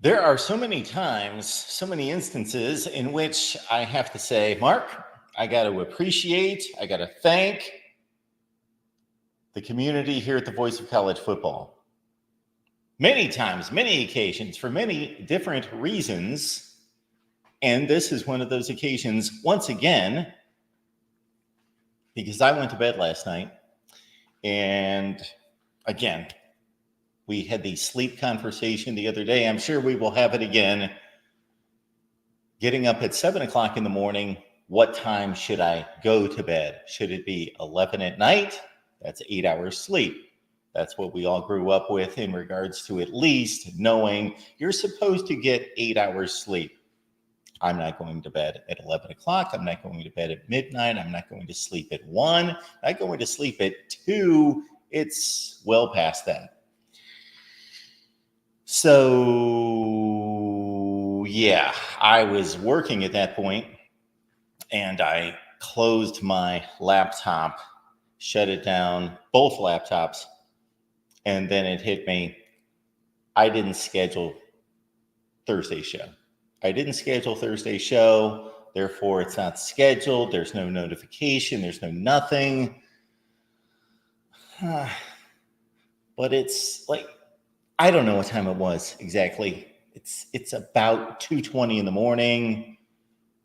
There are so many times, so many instances in which I have to say, Mark, I got to appreciate, I got to thank the community here at the Voice of College Football. Many times, many occasions, for many different reasons. And this is one of those occasions, once again, because I went to bed last night. And again, we had the sleep conversation the other day. I'm sure we will have it again. Getting up at 7 o'clock in the morning, what time should I go to bed? Should it be 11 at night? That's 8 hours sleep. That's what we all grew up with in regards to at least knowing you're supposed to get 8 hours sleep. I'm not going to bed at 11 o'clock. I'm not going to bed at midnight. I'm not going to sleep at 1. I'm not going to sleep at 2. It's well past that. So, yeah, I was working at that point, and I closed my laptop, shut it down, both laptops, and then it hit me. I didn't schedule Thursday's show. Therefore it's not scheduled. There's no notification. There's no nothing. But it's like, I don't know what time it was exactly. It's about 2:20 in the morning.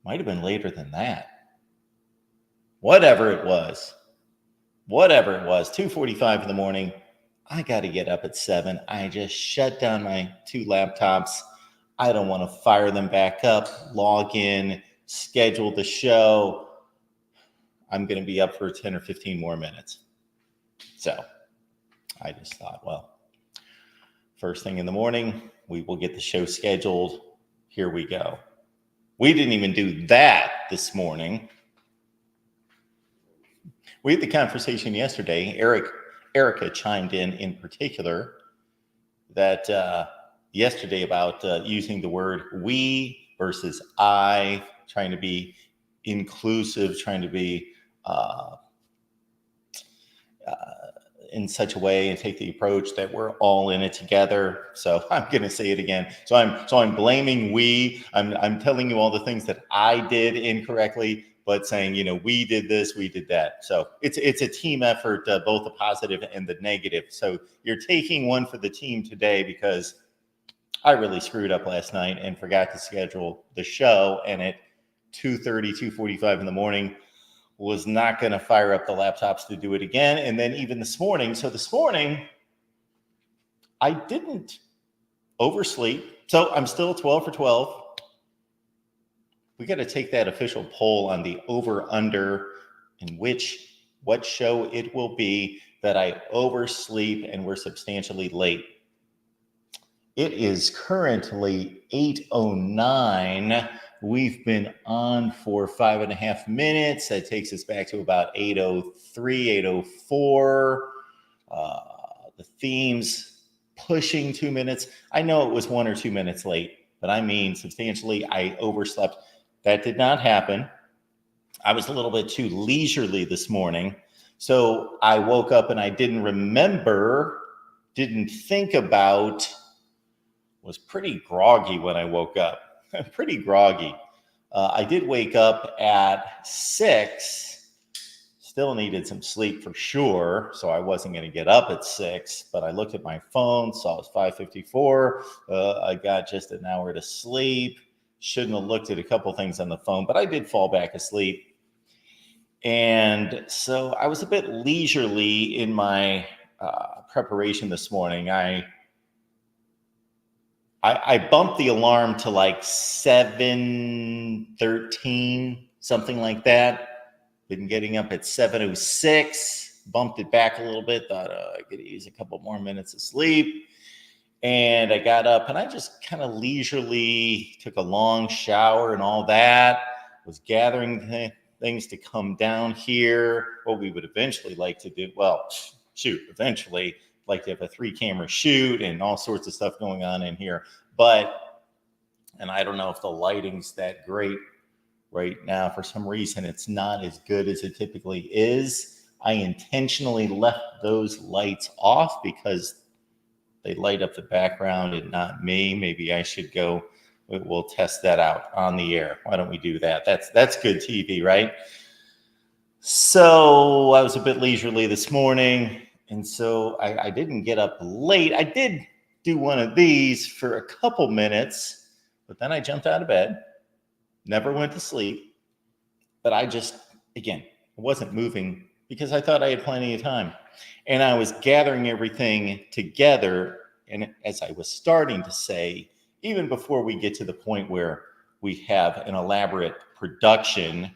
Might have been later than that. Whatever it was, 2:45 in the morning. I got to get up at 7. I just shut down my 2 laptops. I don't want to fire them back up, log in, schedule the show. I'm going to be up for 10 or 15 more minutes. So I just thought, well, first thing in the morning, we will get the show scheduled. Here we go. We didn't even do that this morning. We had the conversation yesterday. Erica chimed in particular that yesterday about using the word we versus I, trying to be inclusive, trying to be in such a way and take the approach that we're all in it together. So I'm going to say it again. So I'm blaming we. I'm telling you all the things that I did incorrectly, but saying, we did this, we did that. So it's a team effort, both the positive and the negative. So you're taking one for the team today because I really screwed up last night and forgot to schedule the show. And at 2:30, 2:45 in the morning, was not going to fire up the laptops to do it again. And then even this morning, I didn't oversleep. So I'm still 12 for 12. We got to take that official poll on the over-under in what show it will be that I oversleep and we're substantially late. It is currently 8:09. We've been on for 5.5 minutes. That takes us back to about 8:03, 8:04. The theme's pushing 2 minutes. I know it was 1 or 2 minutes late, but I mean substantially. I overslept. That did not happen. I was a little bit too leisurely this morning. So I woke up and I didn't think about, was pretty groggy when I woke up. Pretty groggy. I did wake up at 6. Still needed some sleep for sure, so I wasn't going to get up at 6. But I looked at my phone, saw it was 5:54. I got just an hour to sleep. Shouldn't have looked at a couple things on the phone, but I did fall back asleep. And so I was a bit leisurely in my preparation this morning. I bumped the alarm to like 7:13, something like that. Been getting up at 7:06, bumped it back a little bit, thought I could use a couple more minutes of sleep. And I got up and I just kind of leisurely took a long shower and all that, was gathering things to come down here. What we would eventually like to do, eventually like to have a 3-camera shoot and all sorts of stuff going on in here. And I don't know if the lighting's that great right now. For some reason, it's not as good as it typically is. I intentionally left those lights off because they light up the background and not me. Maybe I should go. We'll test that out on the air. Why don't we do that? That's good TV, right? So I was a bit leisurely this morning, and so I didn't get up late. I did do one of these for a couple minutes, but then I jumped out of bed, never went to sleep. But I just, again, wasn't moving because I thought I had plenty of time. And I was gathering everything together. And as I was starting to say, even before we get to the point where we have an elaborate production,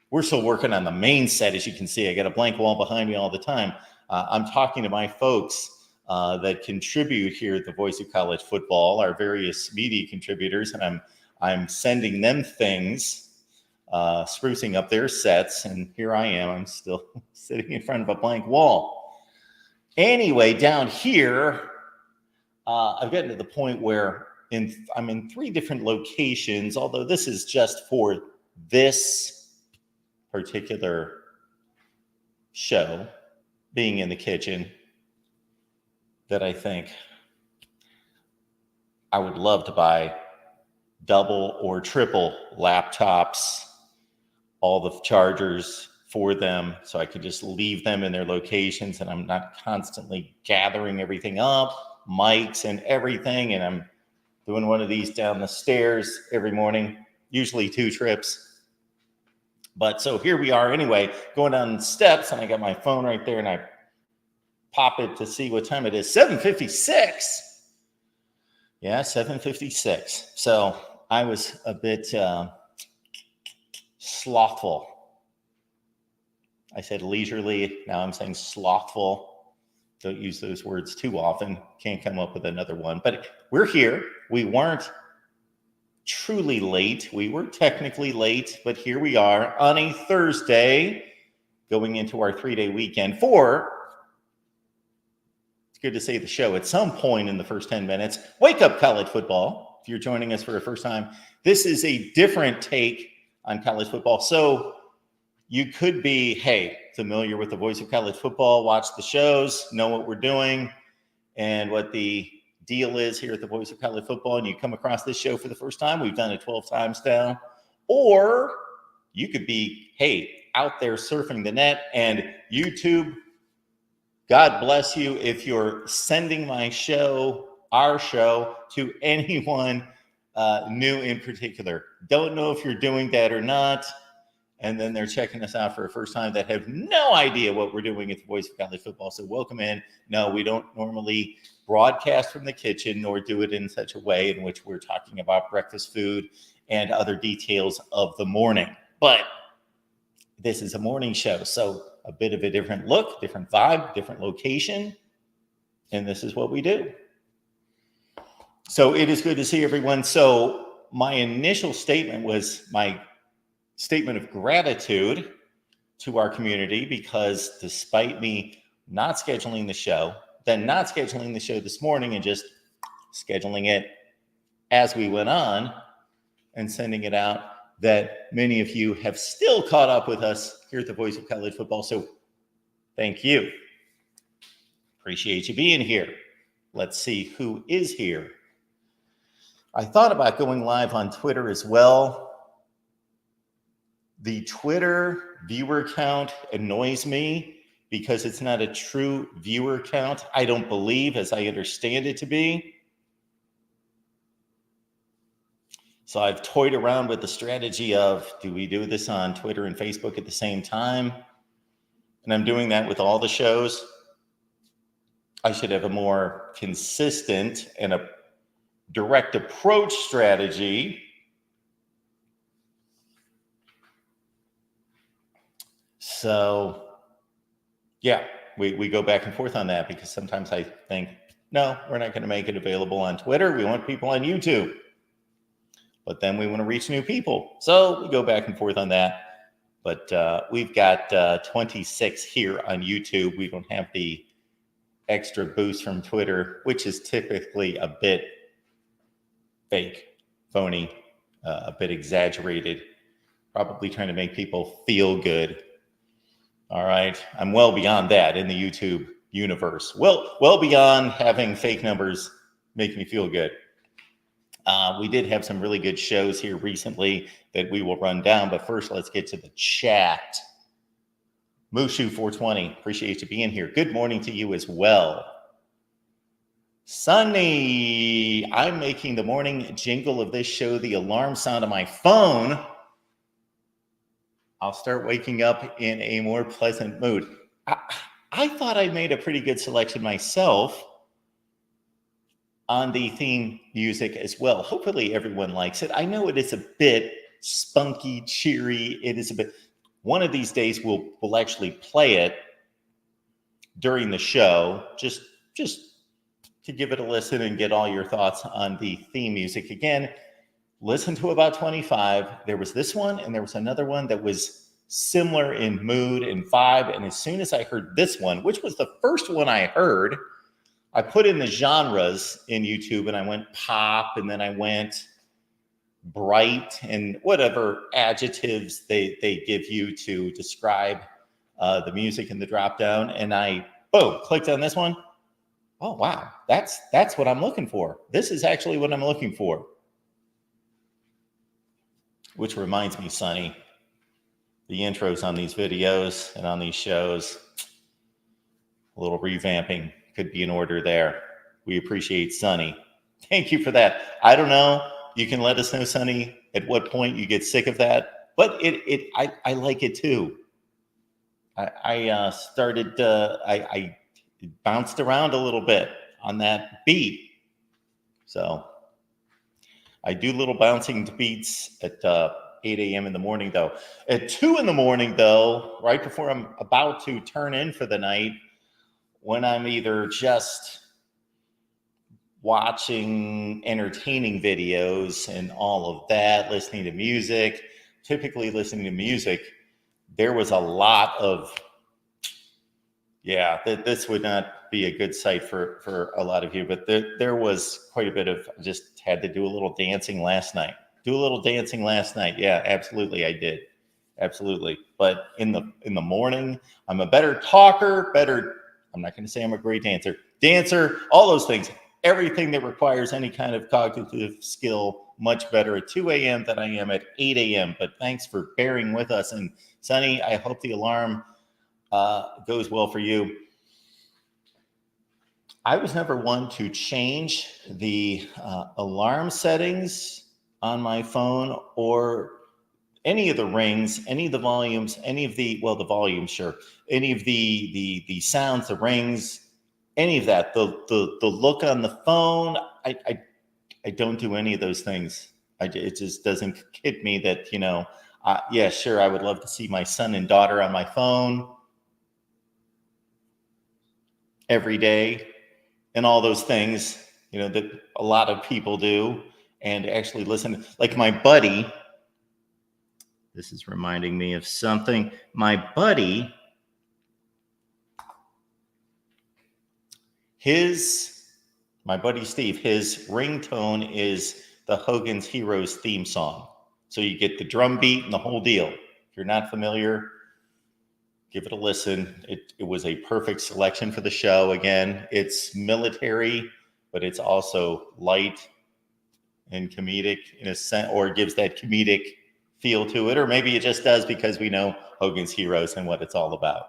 we're still working on the main set. As you can see, I got a blank wall behind me all the time. I'm talking to my folks that contribute here at the Voice of College Football, our various media contributors, and I'm sending them things, sprucing up their sets, and here I am. I'm still sitting in front of a blank wall. Anyway, down here, I've gotten to the point where I'm in 3 different locations, although this is just for this particular show, being in the kitchen, that I think I would love to buy double or triple laptops, all the chargers for them, so I could just leave them in their locations and I'm not constantly gathering everything up, mics and everything, and I'm doing one of these down the stairs every morning, usually 2 trips. But so here we are anyway, going down the steps, and I got my phone right there, and I pop it to see what time it is. 7:56. Yeah, 7:56. So I was a bit slothful. I said leisurely. Now I'm saying slothful. Don't use those words too often. Can't come up with another one. But we're here. We weren't truly late. We were technically late, but here we are on a Thursday going into our 3-day weekend for, it's good to say the show at some point in the first 10 minutes, Wake Up College Football. If you're joining us for the first time, this is a different take on college football. So you could be, hey, familiar with the Voice of College Football, watch the shows, know what we're doing and what the deal is here at the Voice of College Football, and you come across this show for the first time. We've done it 12 times now. Or you could be, hey, out there surfing the net, and YouTube, God bless you if you're sending my show, our show, to anyone new in particular. Don't know if you're doing that or not. And then they're checking us out for the first time that have no idea what we're doing at the Voice of College Football. So welcome in. No, we don't normally broadcast from the kitchen, nor do it in such a way in which we're talking about breakfast food and other details of the morning. But this is a morning show, so a bit of a different look, different vibe, different location. And this is what we do. So it is good to see everyone. So my initial statement was my statement of gratitude to our community, because despite me not scheduling the show, then not scheduling the show this morning and just scheduling it as we went on and sending it out, that many of you have still caught up with us here at the Voice of College Football. So thank you. Appreciate you being here. Let's see who is here. I thought about going live on Twitter as well. The Twitter viewer count annoys me because it's not a true viewer count, I don't believe, as I understand it to be. So I've toyed around with the strategy of, do we do this on Twitter and Facebook at the same time? And I'm doing that with all the shows. I should have a more consistent and a direct approach strategy. So, yeah, we go back and forth on that, because sometimes I think, no, we're not going to make it available on Twitter. We want people on YouTube. But then we want to reach new people. So we go back and forth on that. But we've got 26 here on YouTube. We don't have the extra boost from Twitter, which is typically a bit fake, phony, a bit exaggerated, probably trying to make people feel good. All right. I'm well beyond that in the YouTube universe. Well beyond having fake numbers make me feel good. We did have some really good shows here recently that we will run down, but first let's get to the chat. Mushu420, appreciate you being here. Good morning to you as well. Sunny, I'm making the morning jingle of this show the alarm sound of my phone. I'll start waking up in a more pleasant mood. I thought I made a pretty good selection myself on the theme music as well. Hopefully everyone likes it. I know it is a bit spunky, cheery. It is a bit, one of these days we'll actually play it during the show, just to give it a listen and get all your thoughts on the theme music. Again, listen to about 25. There was this one and there was another one that was similar in mood and vibe. And as soon as I heard this one, which was the first one I heard, I put in the genres in YouTube and I went pop and then I went bright and whatever adjectives they give you to describe the music in the drop down. And I, clicked on this one. Oh, wow. That's what I'm looking for. This is actually what I'm looking for. Which reminds me, Sonny, the intros on these videos and on these shows, a little revamping could be in order there. We appreciate Sonny. Thank you for that. I don't know. You can let us know, Sonny, at what point you get sick of that. But I like it too. I bounced around a little bit on that beat. So I do little bouncing to beats at 8 a.m. in the morning, though. At 2 in the morning, though, right before I'm about to turn in for the night, when I'm either just watching entertaining videos and all of that, listening to music, typically listening to music, there was a lot of, this would not be a good sight for a lot of you, but there was quite a bit of, I just had to do a little dancing last night. Yeah, absolutely, I did. Absolutely. But in the morning, I'm a better talker, I'm not going to say I'm a great dancer, all those things, everything that requires any kind of cognitive skill, much better at 2 a.m. than I am at 8 a.m. But thanks for bearing with us. And Sonny, I hope the alarm goes well for you. I was never one to change the alarm settings on my phone or any of the rings, any of the volumes, any of the volume, sure, any of the sounds, the rings, any of that. The look on the phone, I don't do any of those things. It just doesn't hit me that, sure, I would love to see my son and daughter on my phone every day and all those things, that a lot of people do, and actually listen. Like my buddy, this is reminding me of something. My buddy, Steve, his ringtone is the Hogan's Heroes theme song. So you get the drum beat and the whole deal. If you're not familiar, give it a listen. It was a perfect selection for the show. Again, it's military, but it's also light and comedic in a sense, or it gives that comedic feel to it, or maybe it just does because we know Hogan's Heroes and what it's all about.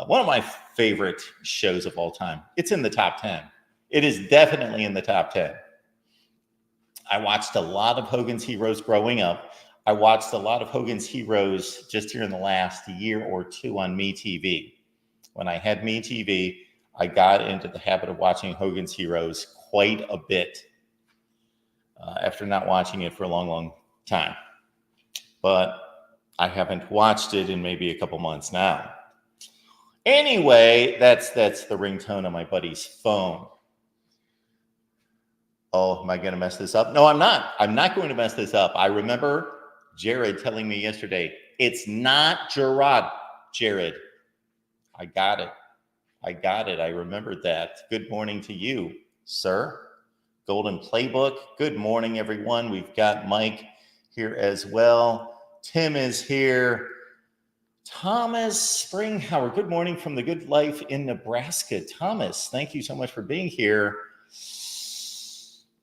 One of my favorite shows of all time. It's in the top 10. It is definitely in the top 10. I watched a lot of Hogan's Heroes growing up. I watched a lot of Hogan's Heroes just here in the last year or two on MeTV. When I had MeTV, I got into the habit of watching Hogan's Heroes quite a bit after not watching it for a long, long time. But I haven't watched it in maybe a couple months now. Anyway, that's the ringtone on my buddy's phone. Oh, am I going to mess this up? No, I'm not. I'm not going to mess this up. I remember Jared telling me yesterday, it's not Gerard, Jared. I got it. I remembered that. Good morning to you, sir. Golden Playbook. Good morning, everyone. We've got Mike here as well. Tim is here. Thomas Springhauer, good morning from the good life in Nebraska. Thomas, thank you so much for being here.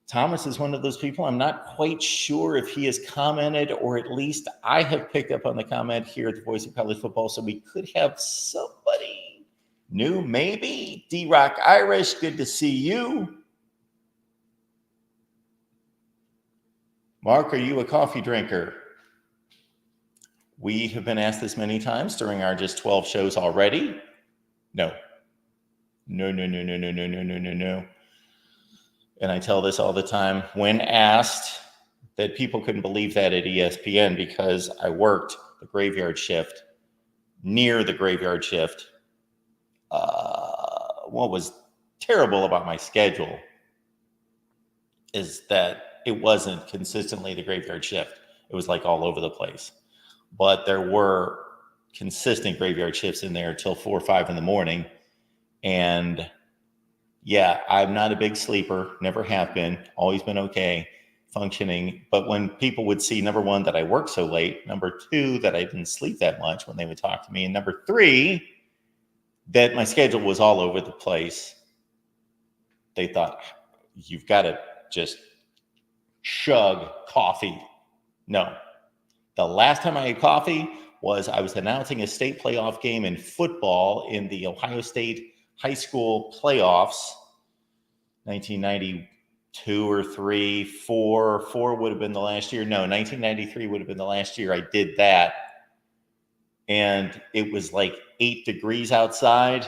Thomas is one of those people, I'm not quite sure if he has commented, or at least I have picked up on the comment here at the Voice of College Football, so we could have somebody new, maybe. D-Rock Irish, good to see you. Mark, are you a coffee drinker? We have been asked this many times during our just 12 shows already. No. No. And I tell this all the time when asked, that people couldn't believe that at ESPN because I worked the graveyard shift, near the graveyard shift. What was terrible about my schedule is that it wasn't consistently the graveyard shift. It was like all over the place. But there were consistent graveyard shifts in there till 4 or 5 in the morning. And yeah, I'm not a big sleeper, never have been, always been okay functioning. But when people would see, number one, that I worked so late, number two, that I didn't sleep that much when they would talk to me, and number three, that my schedule was all over the place, they thought, you've got to just chug coffee. No. The last time I had coffee was I was announcing a state playoff game in football in the Ohio State high school playoffs, 1992 or 3, 4 would have been the last year. No, 1993 would have been the last year I did that. And it was like 8 degrees outside.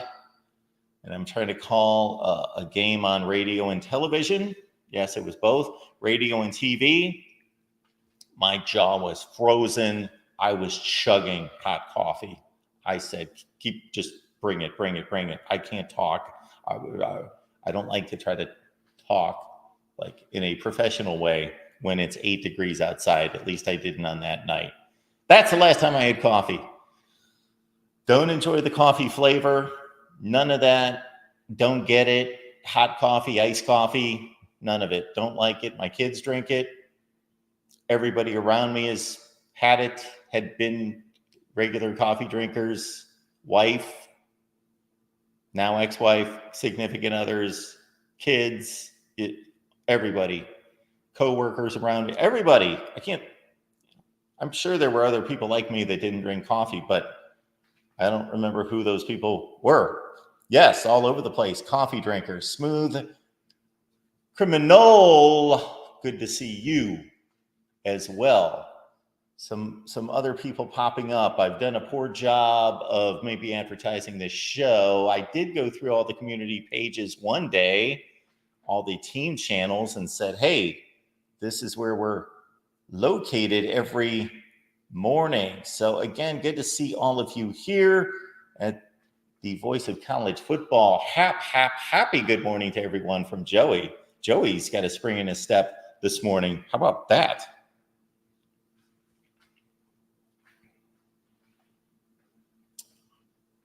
And I'm trying to call a game on radio and television. Yes, it was both radio and TV. My jaw was frozen. I was chugging hot coffee. I said, just bring it. I can't talk. I don't like to try to talk like in a professional way when it's 8 degrees outside. At least I didn't on that night. That's the last time I had coffee. Don't enjoy the coffee flavor. None of that. Don't get it. Hot coffee, iced coffee, none of it. Don't like it. My kids drink it. Everybody around me has had it, had been regular coffee drinkers, wife, now ex-wife, significant others, kids, everybody, co-workers around me, everybody. I'm sure there were other people like me that didn't drink coffee, but I don't remember who those people were. Yes, all over the place, coffee drinkers, smooth criminal. Good to see you as well. Some other people popping up. I've done a poor job of maybe advertising this show. I did go through all the community pages one day, all the team channels, and said, hey, this is where we're located every morning. So again, good to see all of you here at the Voice of College Football. Happy good morning to everyone from Joey. Joey's got a spring in his step this morning. How about that?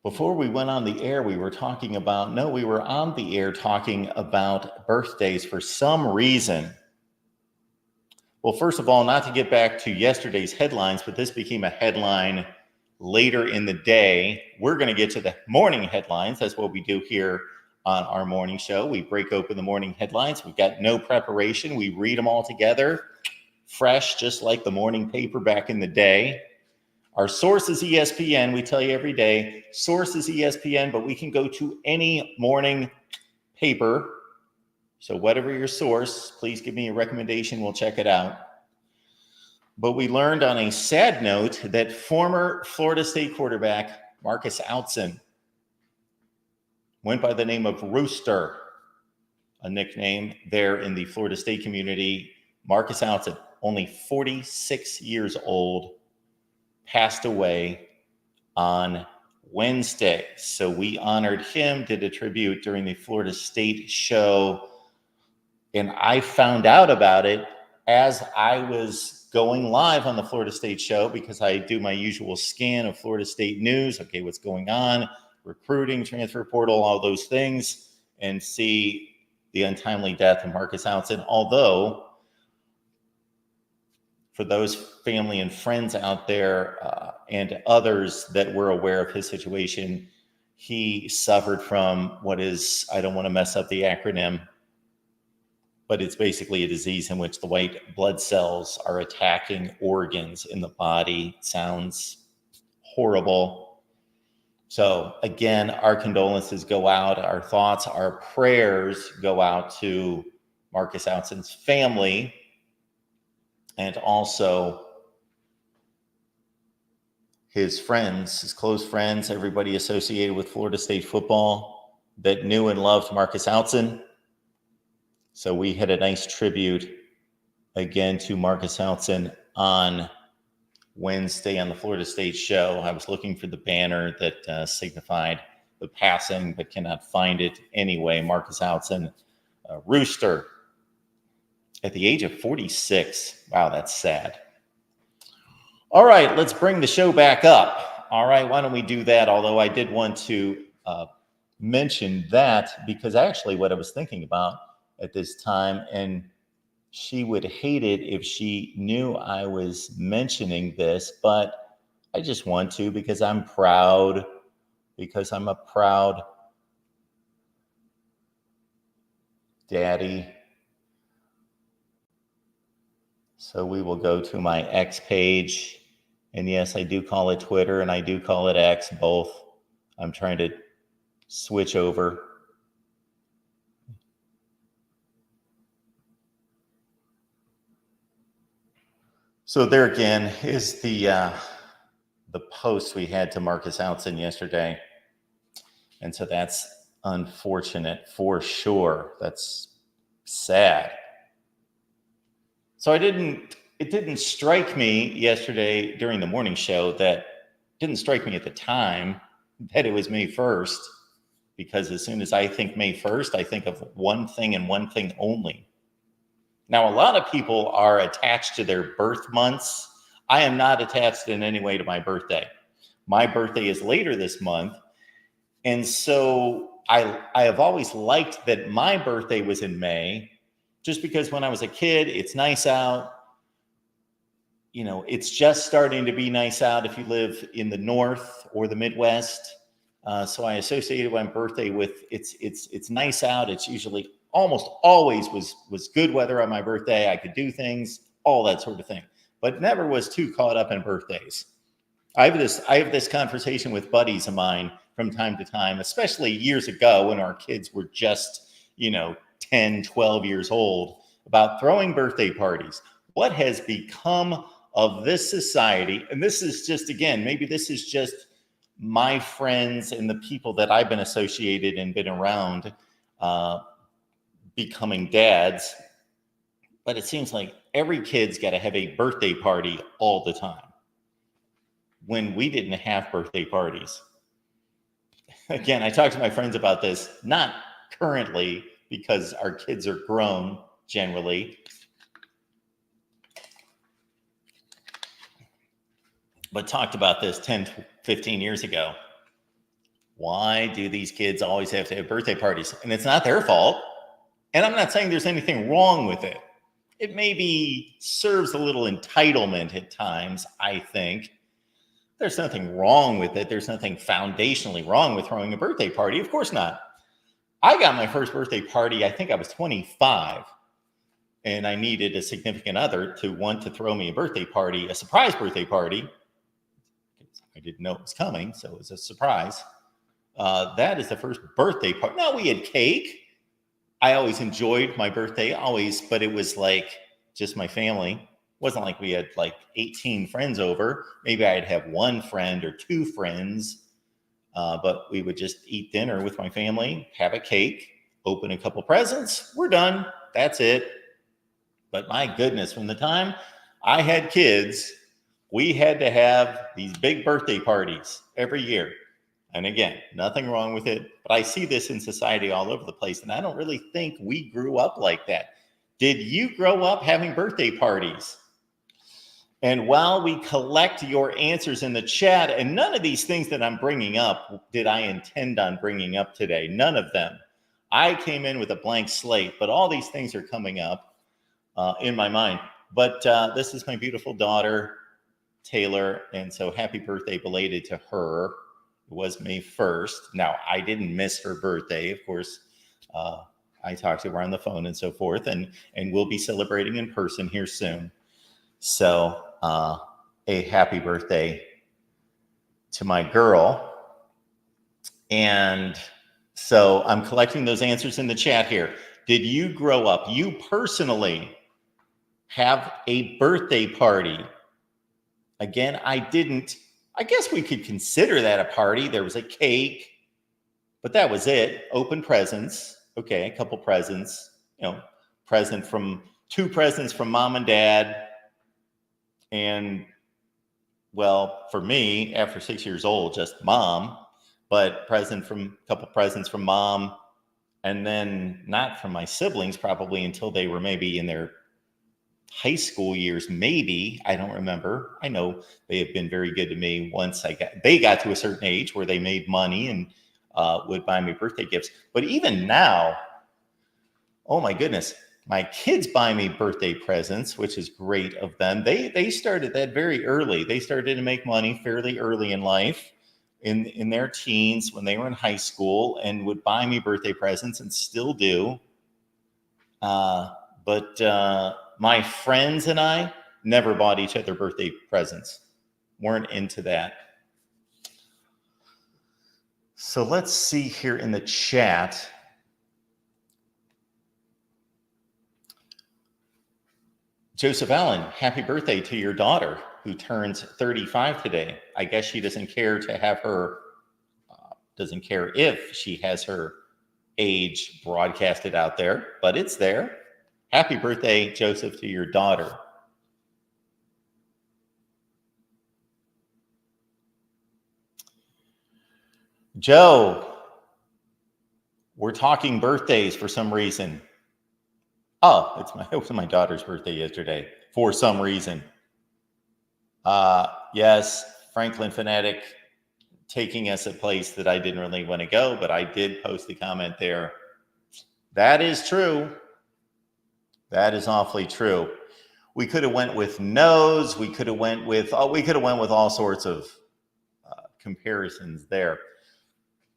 Before we went on the air, we were on the air talking about birthdays for some reason. Well, first of all, not to get back to yesterday's headlines, but this became a headline later in the day. We're going to get to the morning headlines. That's what we do here on our morning show. We break open the morning headlines. We've got no preparation. We read them all together, fresh, just like the morning paper back in the day. Our source is ESPN. We tell you every day, source is ESPN, but we can go to any morning paper. So whatever your source, please give me a recommendation. We'll check it out. But we learned on a sad note that former Florida State quarterback Marcus Outzen went by the name of Rooster, a nickname there in the Florida State community. Marcus Outzen, only 46 years old, passed away on Wednesday. So we honored him, did a tribute during the Florida State show. And I found out about it as I was going live on the Florida State show, because I do my usual scan of Florida State news. Okay, what's going on? Recruiting, transfer portal, all those things, and see the untimely death of Marcus Outzen. Although for those family and friends out there and others that were aware of his situation, he suffered from what is, I don't want to mess up the acronym, but it's basically a disease in which the white blood cells are attacking organs in the body. Sounds horrible. So again, our condolences go out. Our thoughts, our prayers go out to Marcus Outzen's family, and also his friends, his close friends, everybody associated with Florida State football that knew and loved Marcus Outzen. So we had a nice tribute again to Marcus Outzen on Wednesday on the Florida State show. I was looking for the banner that signified the passing, but cannot find it anyway. Marcus Outzen, Rooster, at the age of 46. Wow, that's sad. All right, let's bring the show back up. All right, why don't we do that? Although I did want to mention that because actually what I was thinking about at this time, and she would hate it if she knew I was mentioning this, but I just want to because I'm proud, because I'm a proud daddy. So we will go to my X page. And yes, I do call it Twitter and I do call it X, both. I'm trying to switch over. So there again is the post we had to Marcus Outzen yesterday. And so that's unfortunate for sure. That's sad. So it didn't strike me yesterday during the morning show that didn't strike me at the time that it was May 1st, because as soon as I think May 1st, I think of one thing and one thing only. Now, a lot of people are attached to their birth months. I am not attached in any way to my birthday. My birthday is later this month. And so I have always liked that my birthday was in May, just because when I was a kid, it's nice out. You know, it's just starting to be nice out if you live in the North or the Midwest. So I associated my birthday with it's nice out. It's usually almost always was good weather on my birthday. I could do things, all that sort of thing, but never was too caught up in birthdays. I have this conversation with buddies of mine from time to time, especially years ago when our kids were just, 10, 12 years old, about throwing birthday parties. What has become of this society? And this is just, again, maybe this is just my friends and the people that I've been associated and been around becoming dads. But it seems like every kid's got to have a birthday party all the time, when we didn't have birthday parties. Again, I talk to my friends about this, not currently because our kids are grown generally, but talked about this 10, 15 years ago. Why do these kids always have to have birthday parties? And it's not their fault. And I'm not saying there's anything wrong with it. It maybe serves a little entitlement at times, I think. There's nothing wrong with it. There's nothing foundationally wrong with throwing a birthday party. Of course not. I got my first birthday party, I think I was 25, and I needed a significant other to want to throw me a birthday party, a surprise birthday party. I didn't know it was coming, so it was a surprise. That is the first birthday party. Now, we had cake. I always enjoyed my birthday, always, but it was like just my family. It wasn't like we had like 18 friends over. Maybe I'd have one friend or two friends, but we would just eat dinner with my family, have a cake, open a couple presents. We're done. That's it. But my goodness, from the time I had kids, we had to have these big birthday parties every year. And again, nothing wrong with it, but I see this in society all over the place, and I don't really think we grew up like that. Did you grow up having birthday parties? And while we collect your answers in the chat, and none of these things that I'm bringing up did I intend on bringing up today, none of them. I came in with a blank slate, but all these things are coming up in my mind. But this is my beautiful daughter, Taylor. And so happy birthday belated to her. It was May 1st. Now, I didn't miss her birthday. Of course, I talked to her on the phone and so forth, and we'll be celebrating in person here soon. So a happy birthday to my girl. And so I'm collecting those answers in the chat here. Did you grow up, you personally, have a birthday party? Again, I didn't. I guess we could consider that a party. There was a cake, but that was it. Open presents. Okay, a couple presents. Two presents from mom and dad. And, well, for me, after 6 years old, just mom. But a couple presents from mom. And then not from my siblings, probably until they were maybe in their high school years, maybe. I don't remember. I know they have been very good to me once they got to a certain age where they made money and would buy me birthday gifts. But even now, oh my goodness, my kids buy me birthday presents, which is great of them. They started that very early. They started to make money fairly early in life, in their teens, when they were in high school, and would buy me birthday presents, and still do. But my friends and I never bought each other birthday presents. Weren't into that. So let's see here in the chat. Joseph Allen, happy birthday to your daughter who turns 35 today. I guess she doesn't care if she has her age broadcasted out there, but it's there. Happy birthday, Joseph, to your daughter. Joe, we're talking birthdays for some reason. Oh, it was my daughter's birthday yesterday for some reason. Yes, Franklin Fanatic taking us a place that I didn't really want to go, but I did post a comment there. That is true. That is awfully true. We could have went with no's. We could have went with all sorts of comparisons there.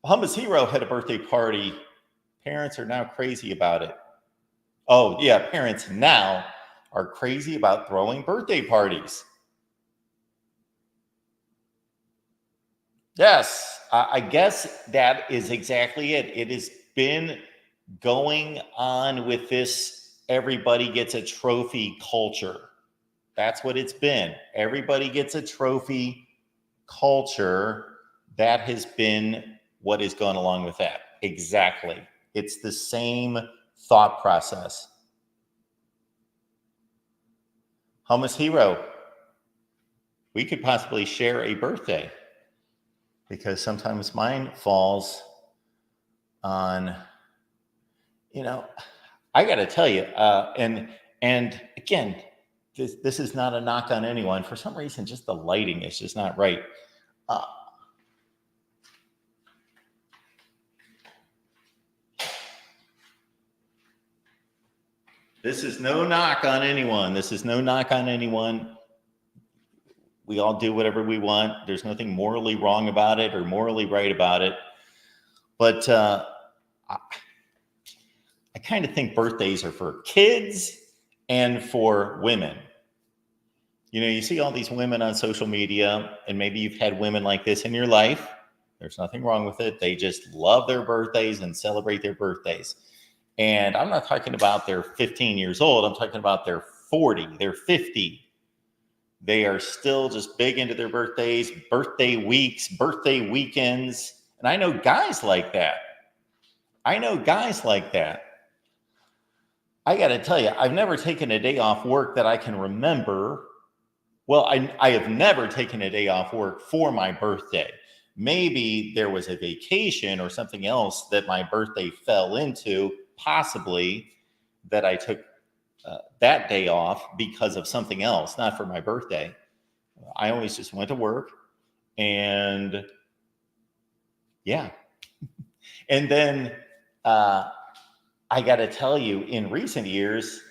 Hummus Hero had a birthday party. Parents are now crazy about it. Oh, yeah, parents now are crazy about throwing birthday parties. Yes, I guess that is exactly it. It has been going on with this everybody gets a trophy culture. That's what it's been. Everybody gets a trophy culture. That has been what has gone along with that. Exactly. It's the same thought process. Hummus Hero, we could possibly share a birthday, because sometimes mine falls on, I got to tell you, and again, this is not a knock on anyone. For some reason, just the lighting is just not right. This is no knock on anyone. We all do whatever we want. There's nothing morally wrong about it or morally right about it. But I kind of think birthdays are for kids and for women. You see all these women on social media, and maybe you've had women like this in your life. There's nothing wrong with it. They just love their birthdays and celebrate their birthdays. And I'm not talking about they're 15 years old. I'm talking about they're 40, they're 50. They are still just big into their birthdays, birthday weeks, birthday weekends. And I know guys like that. I got to tell you, I've never taken a day off work that I can remember. Well, I have never taken a day off work for my birthday. Maybe there was a vacation or something else that my birthday fell into, possibly, that I took that day off because of something else, not for my birthday. I always just went to work, and yeah. And then I got to tell you, in recent years,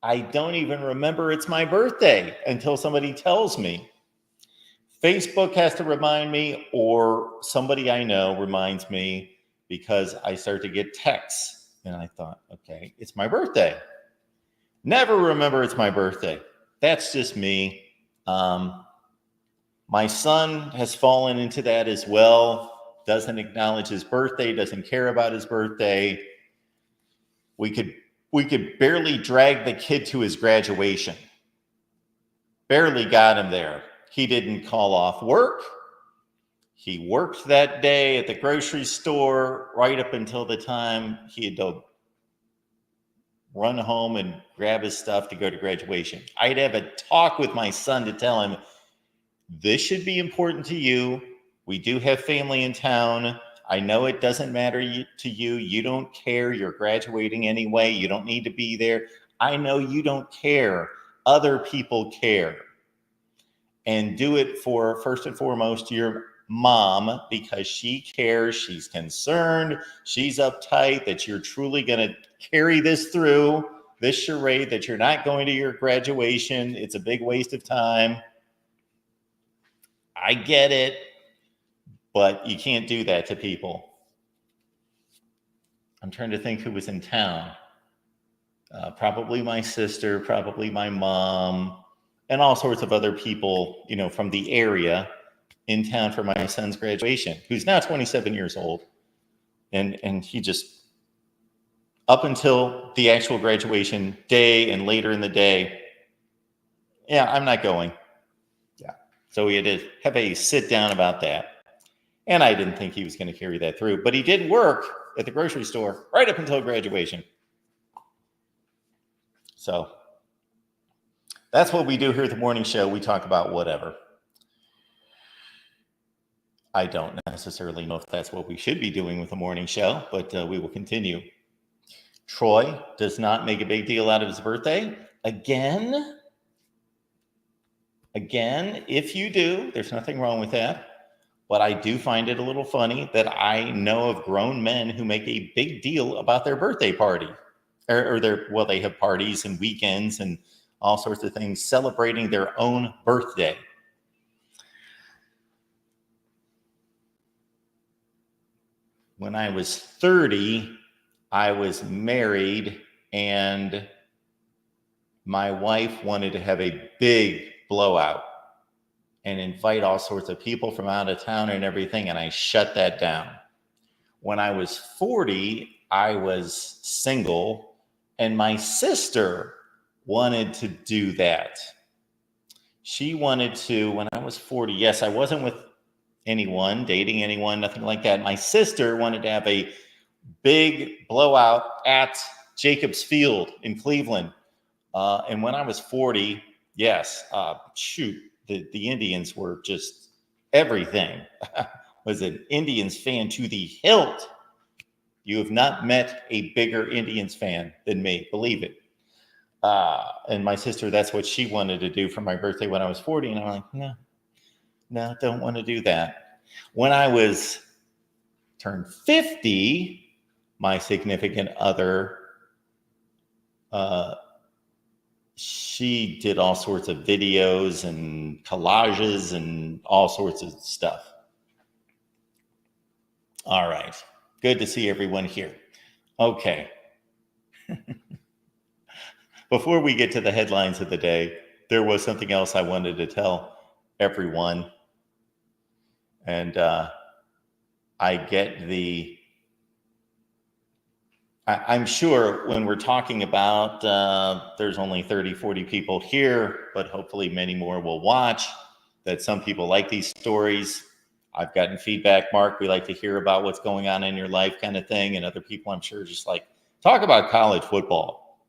I don't even remember it's my birthday until somebody tells me. Facebook has to remind me, or somebody I know reminds me, because I start to get texts. And I thought, okay, it's my birthday. Never remember it's my birthday. That's just me. My son has fallen into that as well. Doesn't acknowledge his birthday, doesn't care about his birthday. We could barely drag the kid to his graduation. Barely got him there. He didn't call off work. He worked that day at the grocery store right up until the time he had to run home and grab his stuff to go to graduation. I'd have a talk with my son to tell him, this should be important to you. We do have family in town. I know it doesn't matter to you. You don't care. You're graduating anyway. You don't need to be there. I know you don't care. Other people care. And do it for, first and foremost, your mom, because she cares. She's concerned. She's uptight that you're truly going to carry this through, this charade, that you're not going to your graduation. It's a big waste of time. I get it, but you can't do that to people. I'm trying to think who was in town. Probably my sister, probably my mom, and all sorts of other people, from the area in town for my son's graduation, who's now 27 years old. And he just, up until the actual graduation day and later in the day, yeah, I'm not going. Yeah. So we had to have a sit down about that. And I didn't think he was going to carry that through, but he did work at the grocery store right up until graduation. So that's what we do here at the morning show. We talk about whatever. I don't necessarily know if that's what we should be doing with the morning show, but we will continue. Troy does not make a big deal out of his birthday. Again, if you do, there's nothing wrong with that. But I do find it a little funny that I know of grown men who make a big deal about their birthday party. They have parties and weekends and all sorts of things celebrating their own birthday. When I was 30, I was married, and my wife wanted to have a big blowout and invite all sorts of people from out of town and everything, and I shut that down. When I was 40, I was single, and my sister wanted to do that. She wanted to, when I was 40, yes, I wasn't with anyone, dating anyone, nothing like that. My sister wanted to have a big blowout at Jacobs Field in Cleveland. And when I was 40, yes, the Indians were just everything. Was an Indians fan to the hilt. You have not met a bigger Indians fan than me, believe it. And my sister, that's what she wanted to do for my birthday when I was 40. And I'm like, no, don't want to do that. When I turned 50, my significant other, she did all sorts of videos and collages and all sorts of stuff. All right. Good to see everyone here. Okay. Before we get to the headlines of the day, there was something else I wanted to tell everyone. And I'm sure when we're talking about, there's only 30, 40 people here, but hopefully many more will watch, that some people like these stories. I've gotten feedback, Mark, we like to hear about what's going on in your life kind of thing. And other people, I'm sure, just like, talk about college football.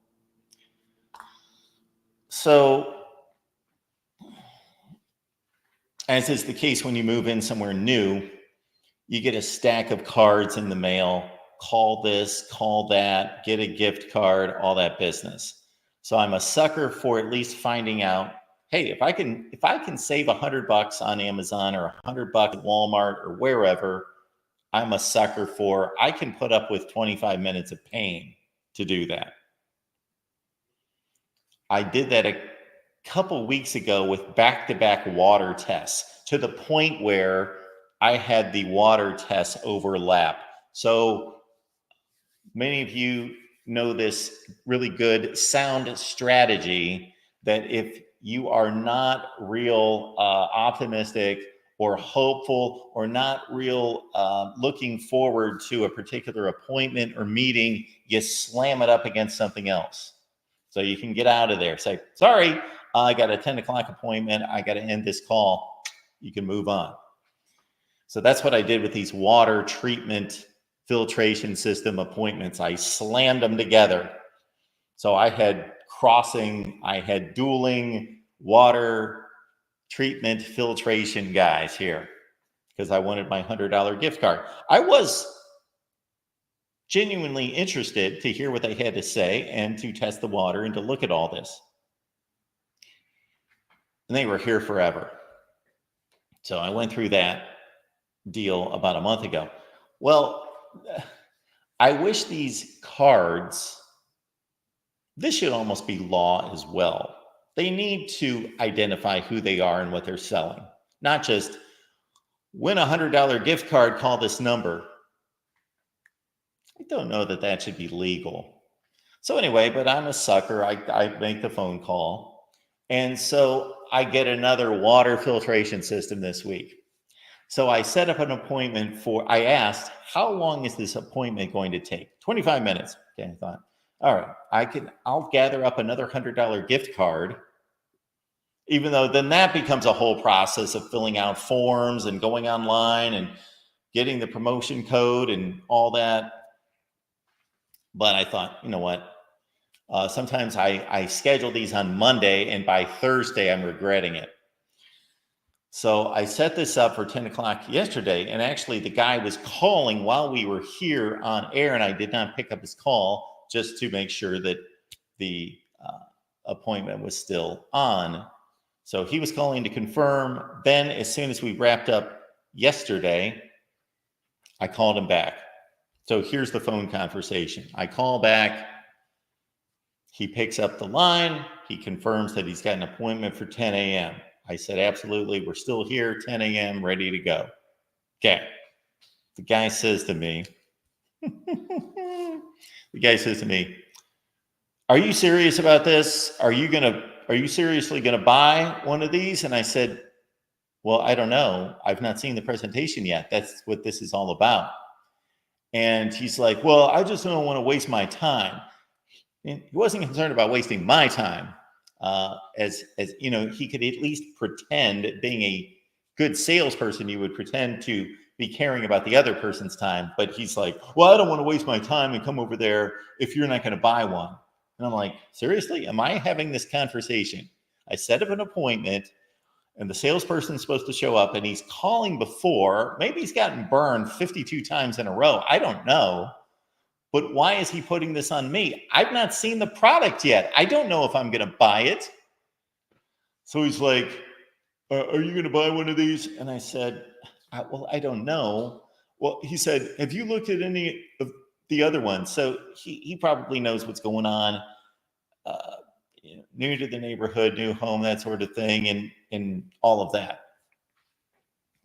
So, as is the case when you move in somewhere new, you get a stack of cards in the mail. Call this, call that, get a gift card, all that business. So I'm a sucker for at least finding out, hey, if I can save $100 on Amazon or $100 at Walmart or wherever, I'm a sucker for, I can put up with 25 minutes of pain to do that. I did that a couple weeks ago with back-to-back water tests to the point where I had the water tests overlap. So many of you know this really good sound strategy that if you are not real optimistic or hopeful or not real looking forward to a particular appointment or meeting, you slam it up against something else. So you can get out of there. Say, sorry, I got a 10 o'clock appointment. I got to end this call. You can move on. So that's what I did with these water treatment filtration system appointments. I slammed them together. So I had I had dueling water treatment filtration guys here because I wanted my $100 gift card. I was genuinely interested to hear what they had to say and to test the water and to look at all this. And they were here forever. So I went through that deal about a month ago. Well, I wish these cards, this should almost be law as well. They need to identify who they are and what they're selling, not just win a $100 gift card, call this number. I don't know that that should be legal. So anyway, but I'm a sucker. I make the phone call. And so I get another water filtration system this week. So I set up an appointment I asked, how long is this appointment going to take? 25 minutes. Okay, I thought, all right, I'll gather up another $100 gift card, even though then that becomes a whole process of filling out forms and going online and getting the promotion code and all that. But I thought, you know what? Sometimes I schedule these on Monday, and by Thursday, I'm regretting it. So I set this up for 10 o'clock yesterday, and actually the guy was calling while we were here on air, and I did not pick up his call just to make sure that the appointment was still on. So he was calling to confirm. Then as soon as we wrapped up yesterday, I called him back. So here's the phone conversation. I call back. He picks up the line. He confirms that he's got an appointment for 10 a.m. I said, absolutely. We're still here, 10 a.m., ready to go. Okay. The guy says to me, are you serious about this? Are you seriously going to buy one of these? And I said, well, I don't know. I've not seen the presentation yet. That's what this is all about. And he's like, well, I just don't want to waste my time. And he wasn't concerned about wasting my time. As you know, he could at least pretend, being a good salesperson, you would pretend to be caring about the other person's time. But he's like, well, I don't want to waste my time and come over there if you're not going to buy one. And I'm like, seriously, am I having this conversation? I set up an appointment and the salesperson's supposed to show up and he's calling before. Maybe he's gotten burned 52 times in a row. I don't know. But why is he putting this on me? I've not seen the product yet. I don't know if I'm going to buy it. So he's like, are you going to buy one of these? And I said, well, I don't know. Well, he said, have you looked at any of the other ones? So he probably knows what's going on. New to the neighborhood, new home, that sort of thing, and all of that.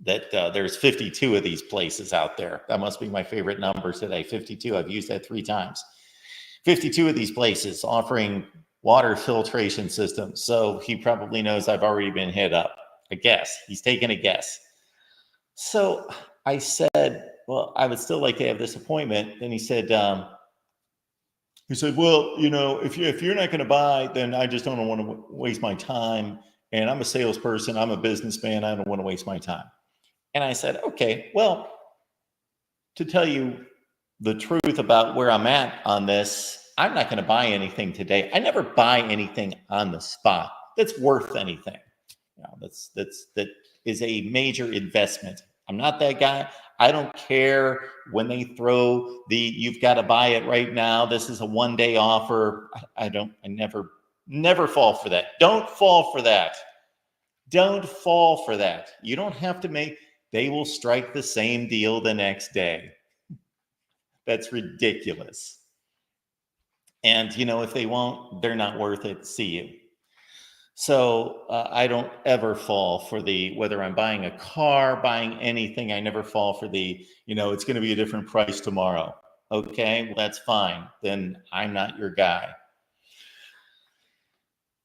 There's 52 of these places out there. That must be my favorite number today, 52. I've used that 3 times. 52 of these places offering water filtration systems. So he probably knows I've already been hit up. I guess. He's taking a guess. So I said, well, I would still like to have this appointment. Then he said, well, you know, if you're not going to buy, then I just don't want to waste my time. And I'm a salesperson. I'm a businessman. I don't want to waste my time. And I said, okay, well, to tell you the truth about where I'm at on this, I'm not going to buy anything today. I never buy anything on the spot that's worth anything. You know, that is a major investment. I'm not that guy. I don't care when they throw you've got to buy it right now. This is a one-day offer. I never fall for that. Don't fall for that. Don't fall for that. You don't have to they will strike the same deal the next day. That's ridiculous. And, if they won't, they're not worth it. See you. So I don't ever fall for whether I'm buying a car, buying anything, I never fall for it's going to be a different price tomorrow. Okay, well, that's fine. Then I'm not your guy.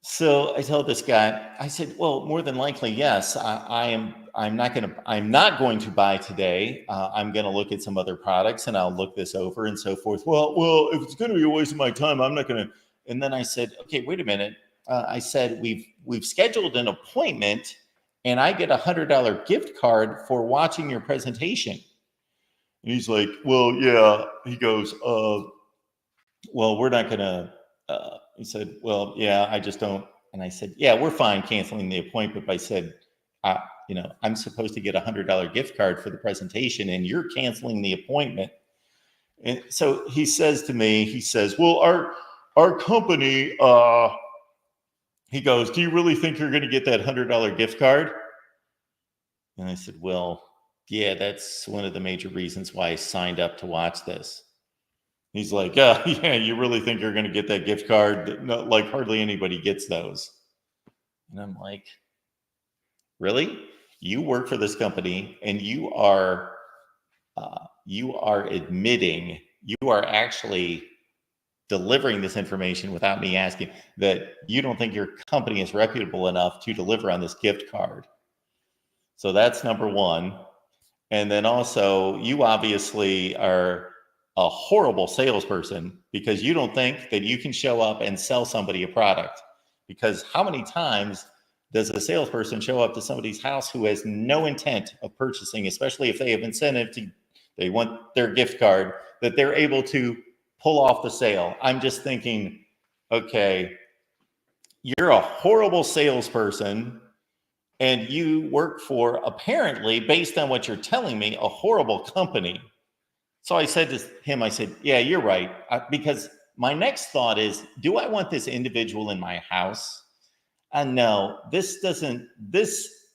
So I told this guy, I said, well, more than likely, yes, I'm not going to buy today. I'm going to look at some other products and I'll look this over and so forth. Well, if it's going to be a waste of my time, I'm not going to. And then I said, okay, wait a minute. I said, we've scheduled an appointment and I get $100 gift card for watching your presentation. And he's like, well, yeah. He goes, well, we're not going to, he said, well, yeah, I just don't. And I said, yeah, we're fine canceling the appointment. But I said, I'm supposed to get a $100 gift card for the presentation and you're canceling the appointment. And so he says to me, he says, well, our company, he goes, do you really think you're going to get that $100 gift card? And I said, well, yeah, that's one of the major reasons why I signed up to watch this. He's like, yeah, you really think you're going to get that gift card? No, like hardly anybody gets those. And I'm like, really? You work for this company and you are admitting, you are actually delivering this information without me asking, that you don't think your company is reputable enough to deliver on this gift card. So that's number one. And then also, you obviously are a horrible salesperson because you don't think that you can show up and sell somebody a product. Because how many times does a salesperson show up to somebody's house who has no intent of purchasing, especially if they have incentive they want their gift card, that they're able to pull off the sale? I'm just thinking, okay, you're a horrible salesperson and you work for, apparently, based on what you're telling me, a horrible company. So I said to him, I said, yeah, you're right. Because my next thought is, do I want this individual in my house? No, this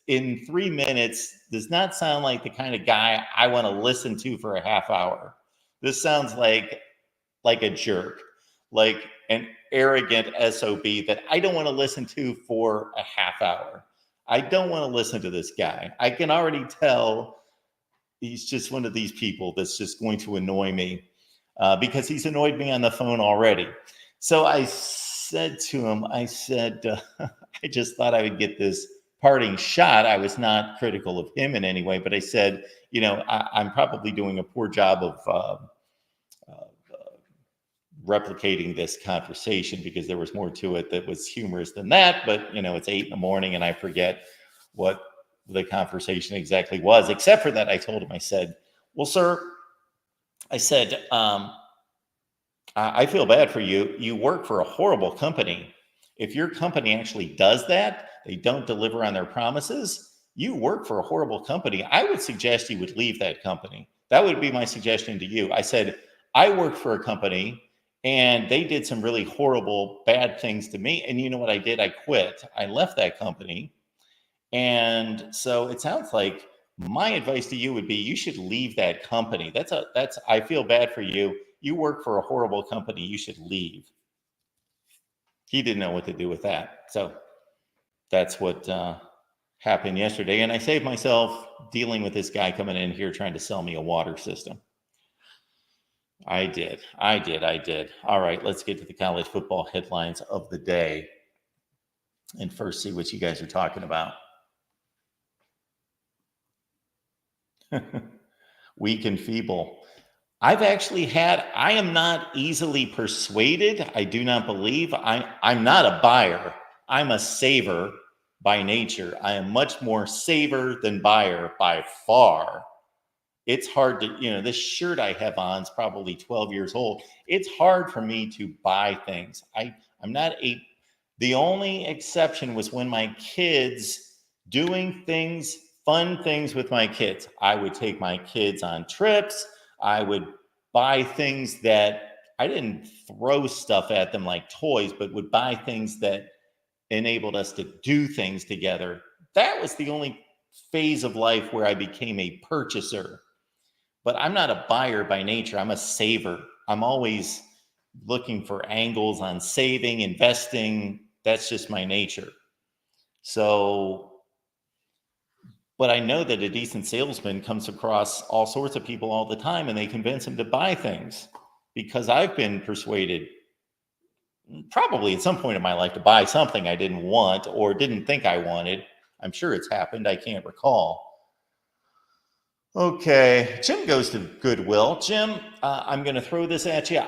in 3 minutes does not sound like the kind of guy I want to listen to for a half hour. This sounds like a jerk, like an arrogant SOB that I don't want to listen to for a half hour. I don't want to listen to this guy. I can already tell he's just one of these people that's just going to annoy me because he's annoyed me on the phone already. So I said to him, I said, I just thought I would get this parting shot. I was not critical of him in any way, but I said, I'm probably doing a poor job of replicating this conversation because there was more to it that was humorous than that. But, it's 8 a.m. and I forget what the conversation exactly was, except for that I told him, I said, well, sir, I said, I feel bad for you. You work for a horrible company. If your company actually does that, they don't deliver on their promises, you work for a horrible company. I would suggest you would leave that company. That would be my suggestion to you. I said, I worked for a company and they did some really horrible, bad things to me. And you know what I did? I quit. I left that company. And so it sounds like my advice to you would be, you should leave that company. I feel bad for you. You work for a horrible company. You should leave. He didn't know what to do with that. So that's what happened yesterday. And I saved myself dealing with this guy coming in here trying to sell me a water system. I did. All right, let's get to the college football headlines of the day and first see what you guys are talking about. Weak and feeble. I am not easily persuaded. I do not believe. I'm not a buyer. I'm a saver by nature. I am much more saver than buyer by far. It's hard to, this shirt I have on is probably 12 years old. It's hard for me to buy things. The only exception was when my kids doing things, fun things with my kids. I would take my kids on trips. I would buy things that I didn't throw stuff at them like toys, but would buy things that enabled us to do things together. That was the only phase of life where I became a purchaser. But I'm not a buyer by nature. I'm a saver. I'm always looking for angles on saving, investing. That's just my nature. So, but I know that a decent salesman comes across all sorts of people all the time, and they convince them to buy things, because I've been persuaded probably at some point in my life to buy something I didn't want or didn't think I wanted. I'm sure it's happened. I can't recall. Okay, Jim goes to Goodwill. Jim, I'm going to throw this at you.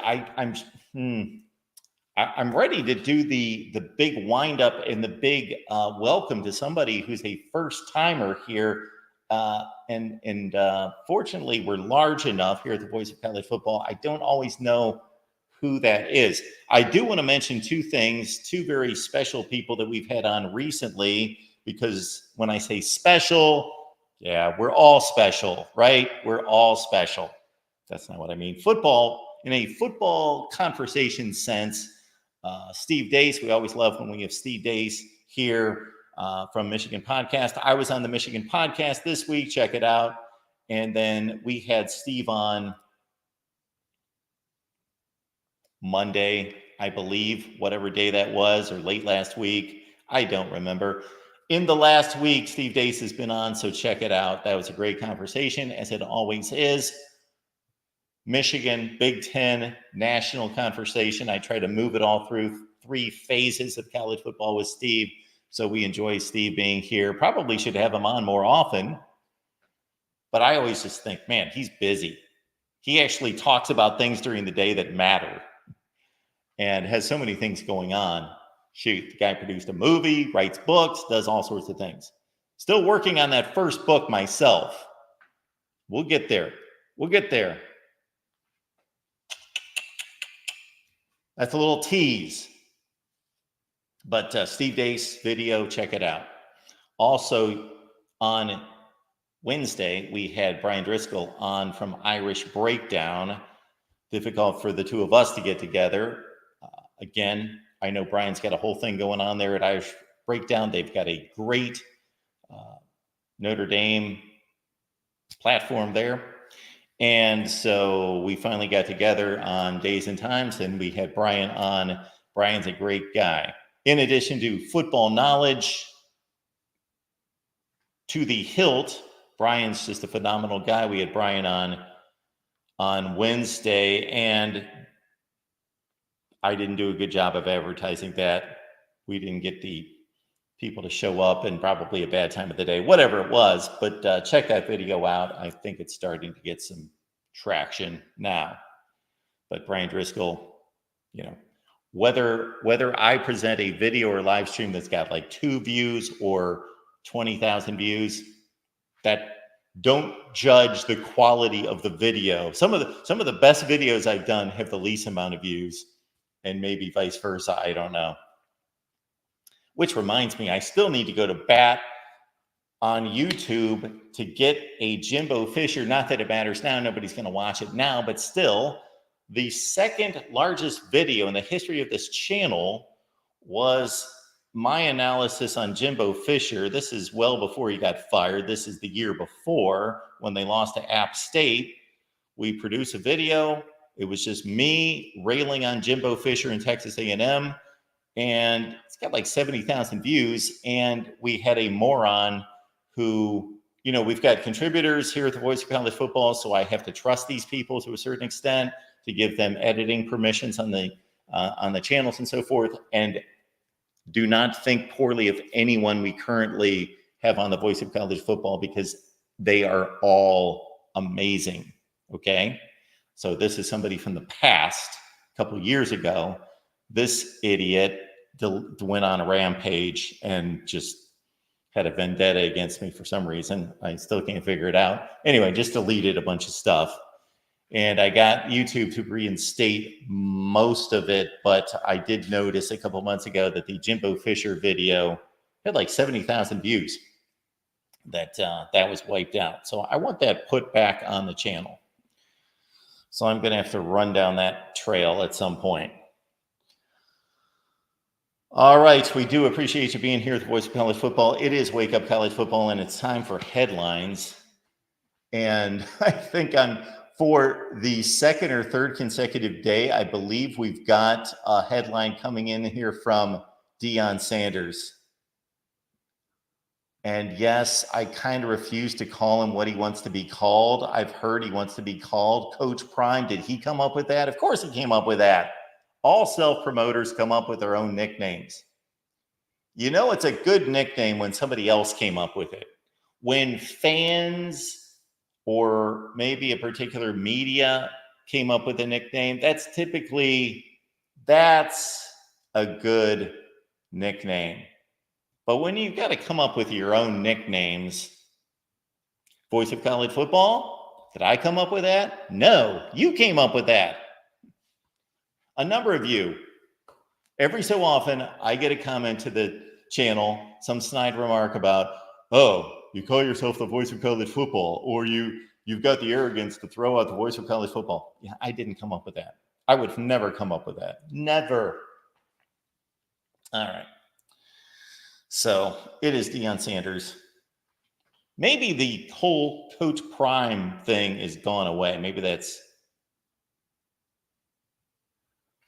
I'm ready to do the big wind up and the big welcome to somebody who's a first timer here. And fortunately, we're large enough here at the Voice of College Football. I don't always know who that is. I do want to mention two things, two very special people that we've had on recently, because when I say special, yeah, we're all special, right? We're all special. That's not what I mean. Football, in a football conversation sense, Steve Dace, we always love when we have Steve Dace here from Michigan Podcast. I was on the Michigan Podcast this week. Check it out. And then we had Steve on Monday, I believe, whatever day that was, or late last week. I don't remember. In the last week, Steve Dace has been on, so check it out. That was a great conversation, as it always is. Michigan, Big Ten, national conversation. I try to move it all through 3 phases of college football with Steve, so we enjoy Steve being here. Probably should have him on more often, but I always just think, man, he's busy. He actually talks about things during the day that matter and has so many things going on. Shoot, the guy produced a movie, writes books, does all sorts of things. Still working on that first book myself. We'll get there. We'll get there. That's a little tease. But Steve Dace video, check it out. Also on Wednesday, we had Brian Driscoll on from Irish Breakdown. Difficult for the two of us to get together. Again, I know Brian's got a whole thing going on there at Irish Breakdown. They've got a great Notre Dame platform there. And so we finally got together on Days and Times, and we had Brian on. Brian's a great guy. In addition to football knowledge to the hilt, Brian's just a phenomenal guy. We had Brian on Wednesday, and I didn't do a good job of advertising that. We didn't get the people to show up, and probably a bad time of the day, whatever it was. But check that video out. I think it's starting to get some traction now. But Brian Driscoll, you know, whether I present a video or live stream that's got like 2 views or 20,000 views, that don't judge the quality of the video. Some of the best videos I've done have the least amount of views, and maybe vice versa. I don't know. Which reminds me, I still need to go to bat on YouTube to get a Jimbo Fisher. Not that it matters now, nobody's going to watch it now, but still, the second largest video in the history of this channel was my analysis on Jimbo Fisher. This is well before he got fired. This is the year before, when they lost to App State. We produced a video. It was just me railing on Jimbo Fisher in Texas A&M. And it's got like 70,000 views. And we had a moron who, you know, we've got contributors here at the Voice of College Football, so I have to trust these people to a certain extent to give them editing permissions on the channels and so forth. And do not think poorly of anyone we currently have on the Voice of College Football, because they are all amazing. Okay. So this is somebody from the past, a couple of years ago. This idiot went on a rampage and just had a vendetta against me for some reason. I still can't figure it out. Anyway, just deleted a bunch of stuff. And I got YouTube to reinstate most of it, but I did notice a couple months ago that the Jimbo Fisher video had like 70,000 views. That was wiped out. So I want that put back on the channel. So I'm going to have to run down that trail at some point. All right, we do appreciate you being here at the Voice of College Football. It is Wake Up College Football, and it's time for headlines. And I think on For the second or third consecutive day, I believe we've got a headline coming in here from Dion Sanders. And yes, I kind of refuse to call him what he wants to be called. I've heard he wants to be called Coach Prime. Did he come up with that? Of course he came up with that. All self-promoters come up with their own nicknames. You know, it's a good nickname when somebody else came up with it. When fans or maybe a particular media came up with a nickname, that's a good nickname. But when you've got to come up with your own nicknames, Voice of College Football, did I come up with that? No, you came up with that. A number of you, every so often, I get a comment to the channel, some snide remark about, oh, you call yourself the Voice of College Football, or you've got the arrogance to throw out the Voice of College Football. Yeah, I didn't come up with that. I would never come up with that. Never. All right. So it is Dion Sanders. Maybe the whole Coach Prime thing is gone away. Maybe that's...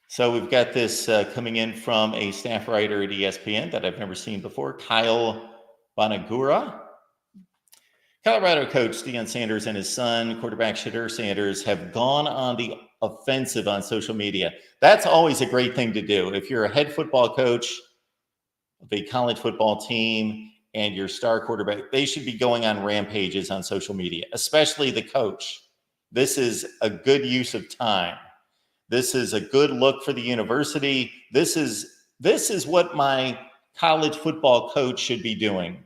So we've got this coming in from a staff writer at ESPN that I've never seen before, Kyle Bonagura. Colorado coach Dion Sanders and his son, quarterback Shedeur Sanders, have gone on the offensive on social media. That's always a great thing to do. If you're a head football coach of a college football team and your star quarterback, they should be going on rampages on social media, especially the coach. This is a good use of time. This is a good look for the university. This is what my college football coach should be doing.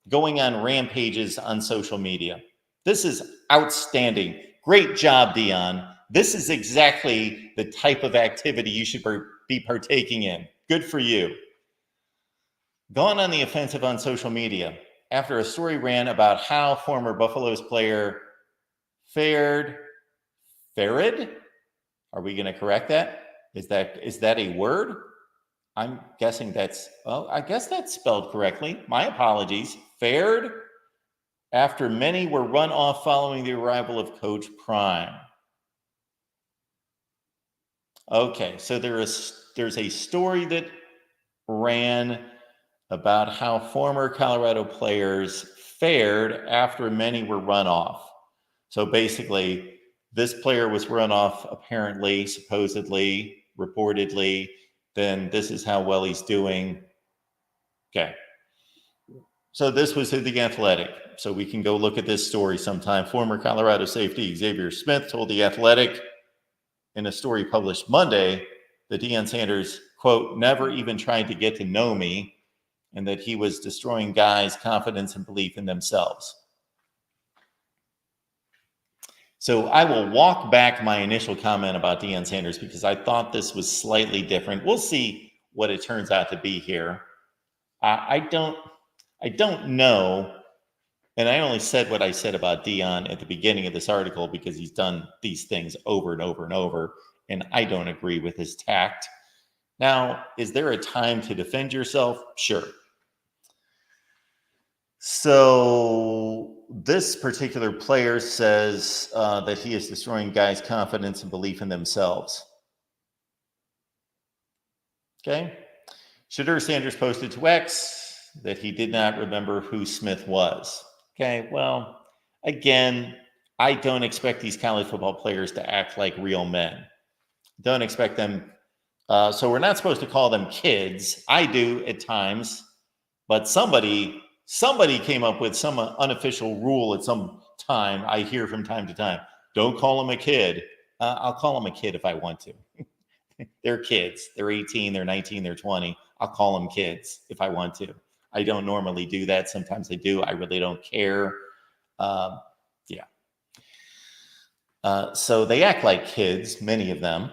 Going on rampages on social media. This is outstanding. Great job, Dion. This is exactly the type of activity you should be partaking in. Good for you. Gone on the offensive on social media after a story ran about how former Buffaloes player fared. Are we going to correct that? Is that a word? I'm guessing I guess that's spelled correctly. My apologies. Fared after many were run off following the arrival of Coach Prime. Okay, so there's a story that ran about how former Colorado players fared after many were run off. So basically, this player was run off, apparently, supposedly, reportedly. Then this is how well he's doing. Okay. So this was in The Athletic. So we can go look at this story sometime. Former Colorado safety Xavier Smith told The Athletic in a story published Monday that Dion Sanders, quote, never even tried to get to know me, and that he was destroying guys' confidence and belief in themselves. So I will walk back my initial comment about Dion Sanders because I thought this was slightly different. We'll see what it turns out to be here. I don't know, and I only said what I said about Dion at the beginning of this article because he's done these things over and over and over, and I don't agree with his tact. Now, is there a time to defend yourself? Sure. So this particular player says that he is destroying guys' confidence and belief in themselves. Okay. Shedeur Sanders posted to X that he did not remember who Smith was. Okay. Well, again, I don't expect these college football players to act like real men. Don't expect them. So we're not supposed to call them kids. I do at times, but somebody came up with some unofficial rule at some time. I hear from time to time, don't call them a kid. I'll call them a kid if I want to. They're kids. They're 18, they're 19, they're 20. I'll call them kids if I want to. I don't normally do that. Sometimes I do. I really don't care. So they act like kids, many of them.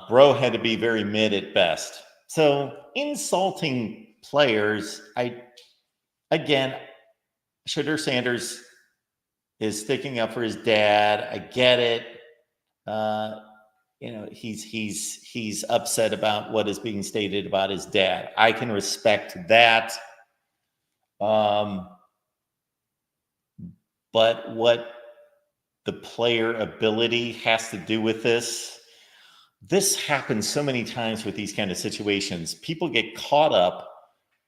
Bro had to be very mid at best. So insulting players, Shedeur Sanders is sticking up for his dad. I get it. He's upset about what is being stated about his dad. I can respect that. But what the player ability has to do with this. This happens so many times with these kind of situations. People get caught up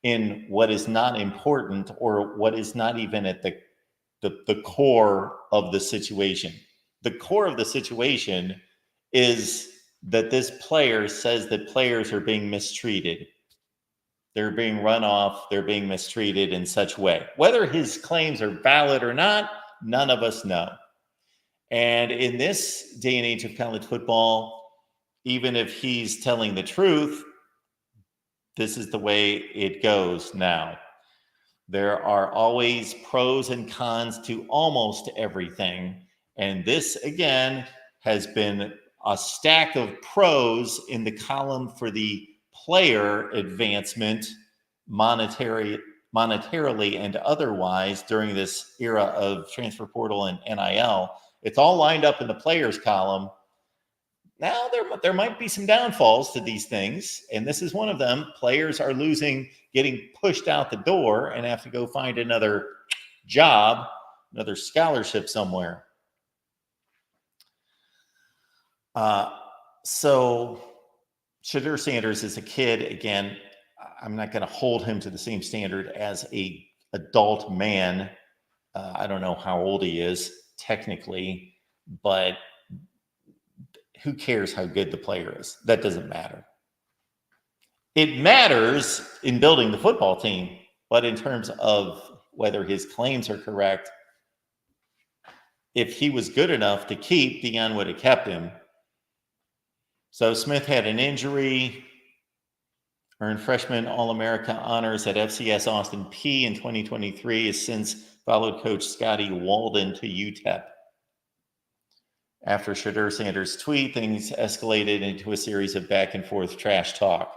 in what is not important or what is not even at the core of the situation. The core of the situation is that this player says that players are being mistreated. They're being run off. They're being mistreated in such a way. Whether his claims are valid or not, none of us know. And in this day and age of college football, even if he's telling the truth, this is the way it goes now. There are always pros and cons to almost everything. And this, again, has been a stack of pros in the column for the player advancement, monetarily and otherwise, during this era of transfer portal and NIL. It's all lined up in the players column. Now, there might be some downfalls to these things, and this is one of them. Players are losing, getting pushed out the door, and have to go find another job, another scholarship somewhere. So Shedeur Sanders is a kid. Again, I'm not going to hold him to the same standard as an adult man. I don't know how old he is technically, but who cares how good the player is? That doesn't matter. It matters in building the football team, but in terms of whether his claims are correct, if he was good enough to keep, Dion would have kept him. So Smith had an injury, earned freshman All-America honors at FCS Austin Peay in 2023, has since followed Coach Scotty Walden to UTEP. After Shedeur Sanders' tweet, things escalated into a series of back and forth trash talk.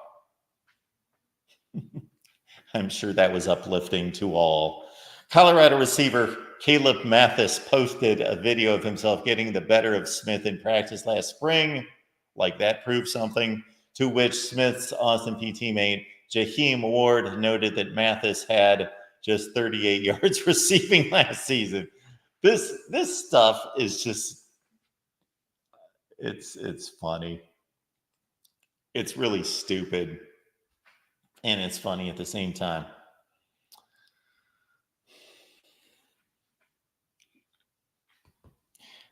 I'm sure that was uplifting to all. Colorado receiver Caleb Mathis posted a video of himself getting the better of Smith in practice last spring. Like that proved something. To which Smith's Austin Peay teammate Jaheim Ward noted that Mathis had just 38 yards receiving last season. This stuff is just... It's funny. It's really stupid. And it's funny at the same time.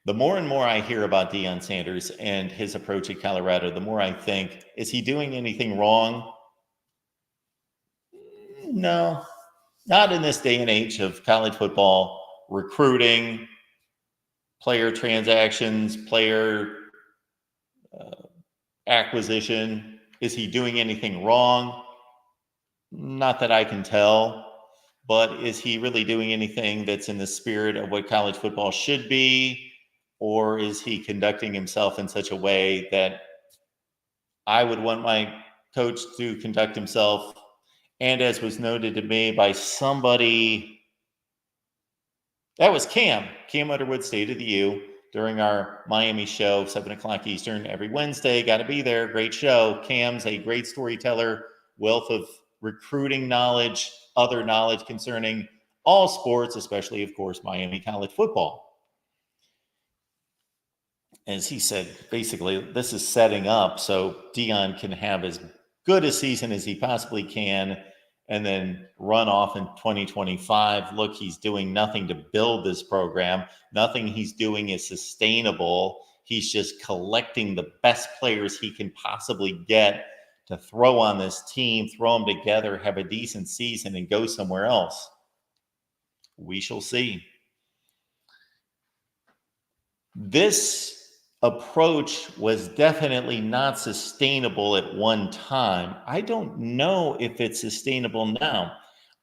The more and more I hear about Deion Sanders and his approach at Colorado, the more I think, is he doing anything wrong? No, not in this day and age of college football, recruiting, player transactions, player acquisition. Is he doing anything wrong? Not that I can tell, but is he really doing anything that's in the spirit of what college football should be? Or is he conducting himself in such a way that I would want my coach to conduct himself? And as was noted to me by somebody, that was Cam Underwood, State of the U, during our Miami show, 7 o'clock Eastern, every Wednesday. Got to be there. Great show. Cam's a great storyteller, wealth of recruiting knowledge, other knowledge concerning all sports, especially, of course, Miami college football. As he said, basically, this is setting up so Dion can have as good a season as he possibly can and then run off in 2025. Look, he's doing nothing to build this program. Nothing he's doing is sustainable. He's just collecting the best players he can possibly get to throw on this team, throw them together, have a decent season, and go somewhere else. We shall see. This approach was definitely not sustainable at one time. I don't know if it's sustainable now.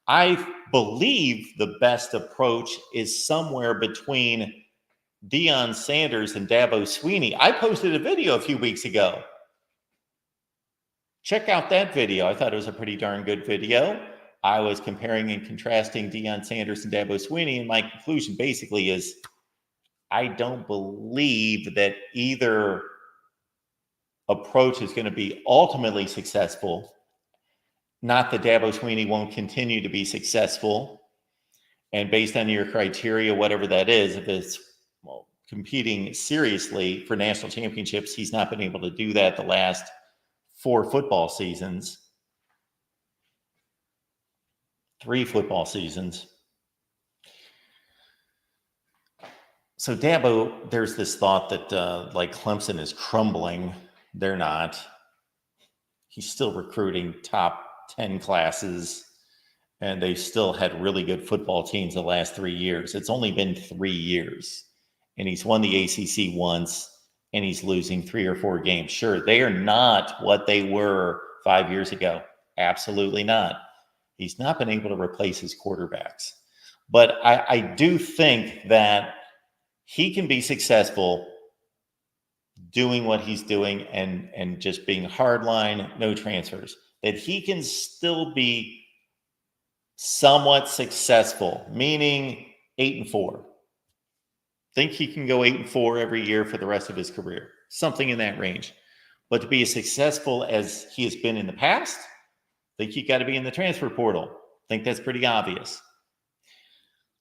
I believe the best approach is somewhere between Deion Sanders and Dabo Swinney. I posted a video a few weeks ago. Check out that video. I thought it was a pretty darn good video. I was comparing and contrasting Deion Sanders and Dabo Swinney, and my conclusion basically is I don't believe that either approach is going to be ultimately successful. Not that Dabo Swinney won't continue to be successful. And based on your criteria, whatever that is, if it's competing seriously for national championships. He's not been able to do that the last 4 football seasons, 3 football seasons. So Dabo, there's this thought that like Clemson is crumbling. They're not. He's still recruiting top 10 classes, and they've still had really good football teams the last 3 years. It's only been 3 years, and he's won the ACC once, and he's losing 3 or 4 games. Sure, they are not what they were 5 years ago. Absolutely not. He's not been able to replace his quarterbacks. But I do think that he can be successful doing what he's doing and just being hardline, no transfers. That he can still be somewhat successful, meaning 8-4. Think he can go 8-4 every year for the rest of his career, something in that range. But to be as successful as he has been in the past, think you got to be in the transfer portal. Think that's pretty obvious.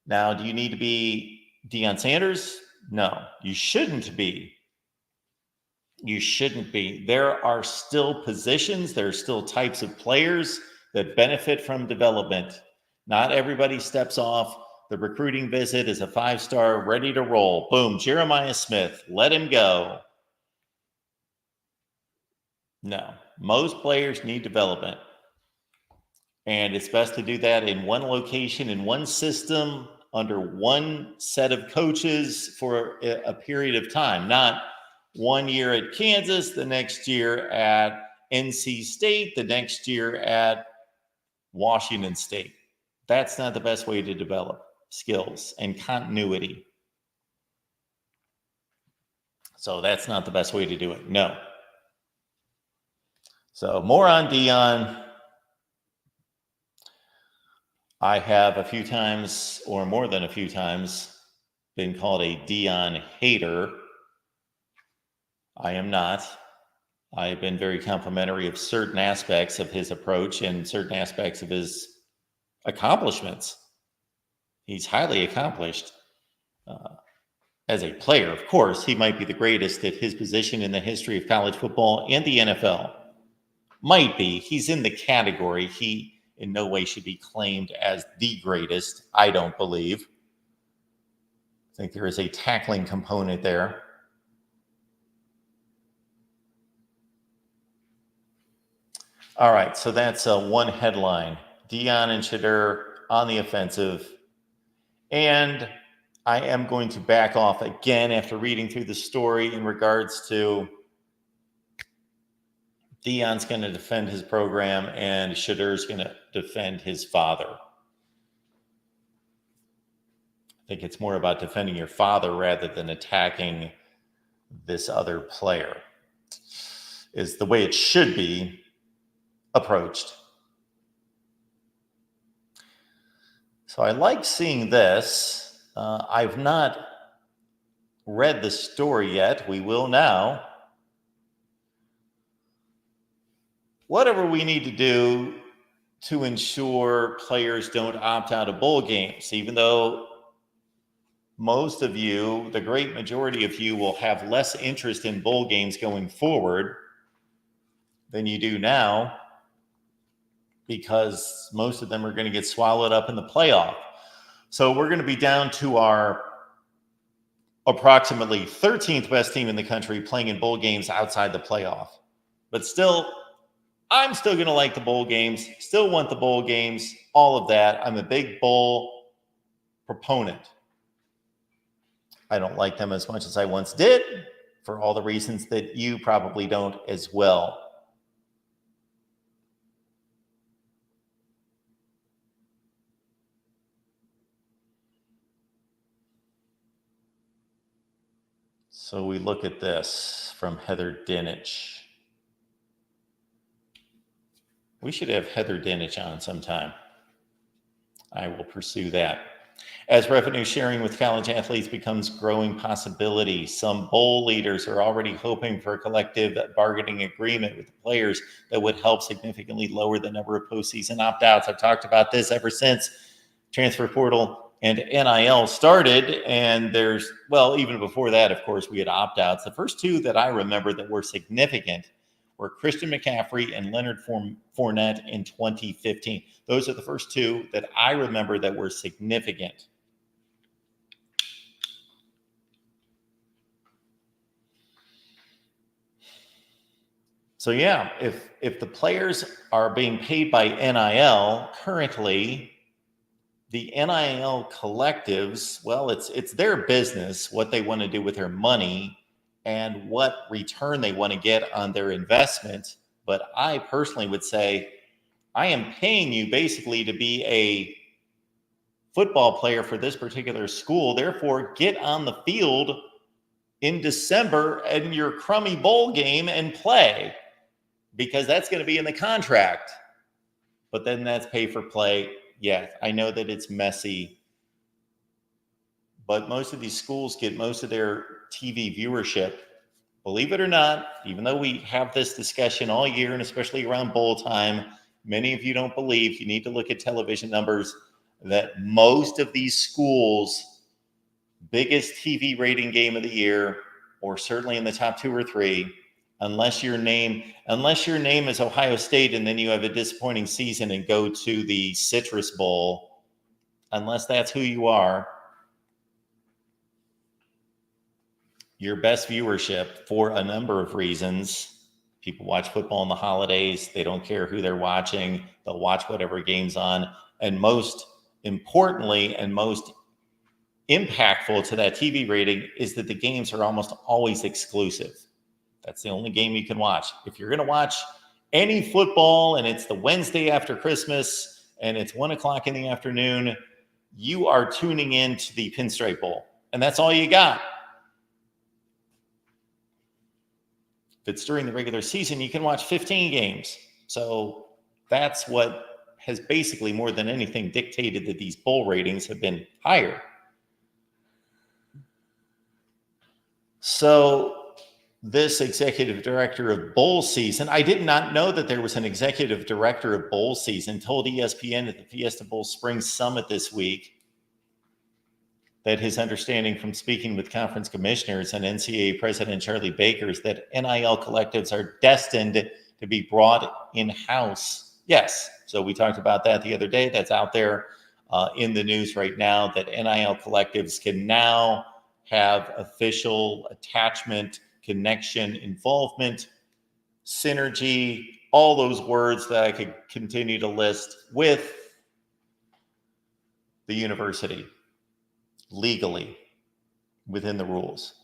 Now, do you need to be Deion Sanders? No, you shouldn't be. You shouldn't be. There are still positions, there are still types of players that benefit from development. Not everybody steps off the recruiting visit as a 5-star, ready to roll. Boom, Jeremiah Smith, let him go. No, most players need development. And it's best to do that in one location, in one system, under one set of coaches for a period of time, not 1 year at Kansas, the next year at NC State, the next year at Washington State. That's not the best way to develop skills and continuity. So that's not the best way to do it. No. So more on Dion. I have a few times, or more than a few times, been called a Dion hater. I am not. I've been very complimentary of certain aspects of his approach and certain aspects of his accomplishments. He's highly accomplished. As a player, of course, he might be the greatest at his position in the history of college football and the NFL. Might be. He's in the category. He in no way should be claimed as the greatest, I don't believe. I think there is a tackling component there. All right, so that's one headline. Dion and Shedeur on the offensive. And I am going to back off again after reading through the story in regards to Dion's going to defend his program and Shedeur's going to defend his father. I think it's more about defending your father rather than attacking this other player, is the way it should be approached. So I like seeing this. I've not read the story yet. We will now. Whatever we need to do to ensure players don't opt out of bowl games, even though most of you, the great majority of you, will have less interest in bowl games going forward than you do now, because most of them are going to get swallowed up in the playoff. So we're going to be down to our approximately 13th best team in the country playing in bowl games outside the playoff. But still, I'm still going to like the bowl games, still want the bowl games, all of that. I'm a big bowl proponent. I don't like them as much as I once did, for all the reasons that you probably don't as well. So we look at this from Heather Dinich. We should have Heather Dinich on sometime. I will pursue that. As revenue sharing with college athletes becomes a growing possibility, some bowl leaders are already hoping for a collective bargaining agreement with the players that would help significantly lower the number of postseason opt-outs. I've talked about this ever since transfer portal and NIL started, and even before that, of course, we had opt-outs. The first two that I remember that were significant were Christian McCaffrey and Leonard Fournette in 2015. Those are the first two that I remember that were significant. So yeah, if the players are being paid by NIL currently, the NIL collectives, well, it's their business what they want to do with their money and what return they want to get on their investment. But I personally would say, I am paying you basically to be a football player for this particular school. Therefore, get on the field in December in your crummy bowl game and play, because that's going to be in the contract. But then that's pay for play. Yeah, I know that it's messy, but most of these schools get most of their TV viewership. Believe it or not, even though we have this discussion all year, and especially around bowl time, many of you don't believe, you need to look at television numbers, that most of these schools' biggest TV rating game of the year, or certainly in the top 2 or 3, unless your name is Ohio State and then you have a disappointing season and go to the Citrus Bowl, unless that's who you are, your best viewership, for a number of reasons. People watch football in the holidays. They don't care who they're watching. They'll watch whatever game's on. And most importantly and most impactful to that TV rating is that the games are almost always exclusive. That's the only game you can watch. If you're going to watch any football and it's the Wednesday after Christmas and it's 1:00 in the afternoon, you are tuning in to the Pinstripe Bowl. And that's all you got. If it's during the regular season, you can watch 15 games. So that's what has basically, more than anything, dictated that these bowl ratings have been higher. So this executive director of bowl season, I did not know that there was an executive director of bowl season, told ESPN at the Fiesta Bowl Spring Summit this week that his understanding from speaking with conference commissioners and NCAA President Charlie Baker is that NIL collectives are destined to be brought in-house. Yes, so we talked about that the other day. That's out there in the news right now, that NIL collectives can now have official attachment, connection, involvement, synergy, all those words that I could continue to list with the university, legally, within the rules.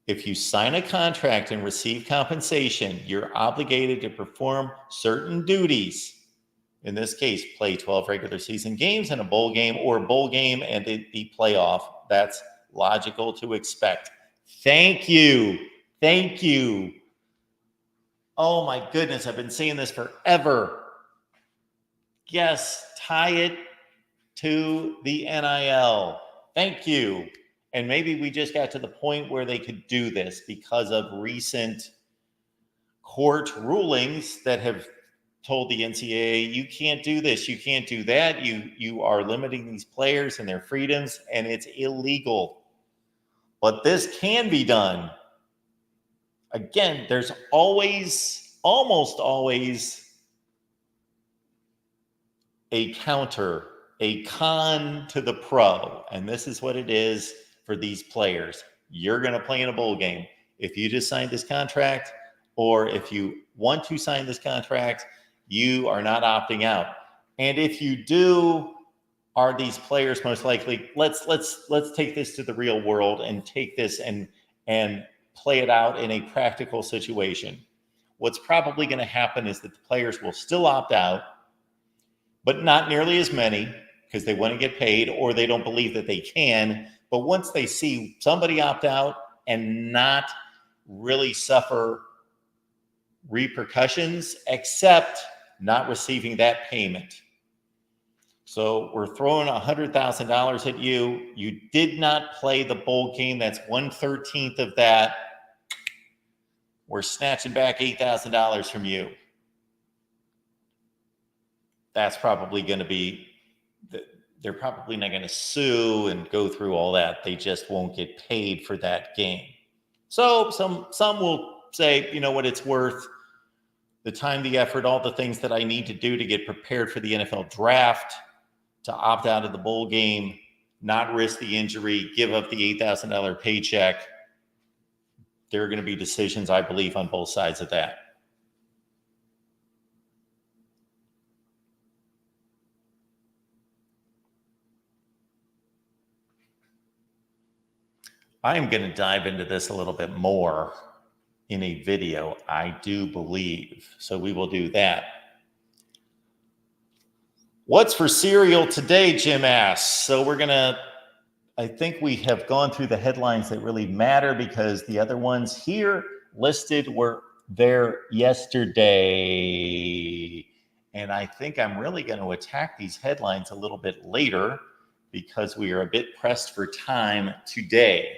If you sign a contract and receive compensation, you're obligated to perform certain duties. In this case, play 12 regular season games and a bowl game, or a bowl game and the playoff. That's logical to expect. Thank you. Thank you. Oh my goodness, I've been saying this forever. Yes, tie it to the NIL. Thank you. And maybe we just got to the point where they could do this because of recent court rulings that have told the NCAA, you can't do this, you can't do that, you are limiting these players and their freedoms, and it's illegal. But this can be done. Again, there's almost always a counter, a con to the pro. And this is what it is for these players. You're going to play in a bowl game. If you just signed this contract, or if you want to sign this contract, you are not opting out. And if you do, are these players most likely, let's take this to the real world and take this and play it out in a practical situation. What's probably going to happen is that the players will still opt out, but not nearly as many, because they want to get paid or they don't believe that they can. But once they see somebody opt out and not really suffer repercussions, except not receiving that payment. So we're throwing $100,000 at you. You did not play the bowl game. That's 1/13 of that. We're snatching back $8,000 from you. That's probably going to be they're probably not going to sue and go through all that. They just won't get paid for that game. So some will say, you know what, it's worth the time, the effort, all the things that I need to do to get prepared for the NFL draft, to opt out of the bowl game, not risk the injury, give up the $8,000 paycheck. There are going to be decisions, I believe, on both sides of that. I am going to dive into this a little bit more in a video, I do believe. So we will do that. What's for cereal today, Jim asks. So we're going to, I think we have gone through the headlines that really matter, because the other ones here listed were there yesterday. And I think I'm really going to attack these headlines a little bit later, because we are a bit pressed for time today.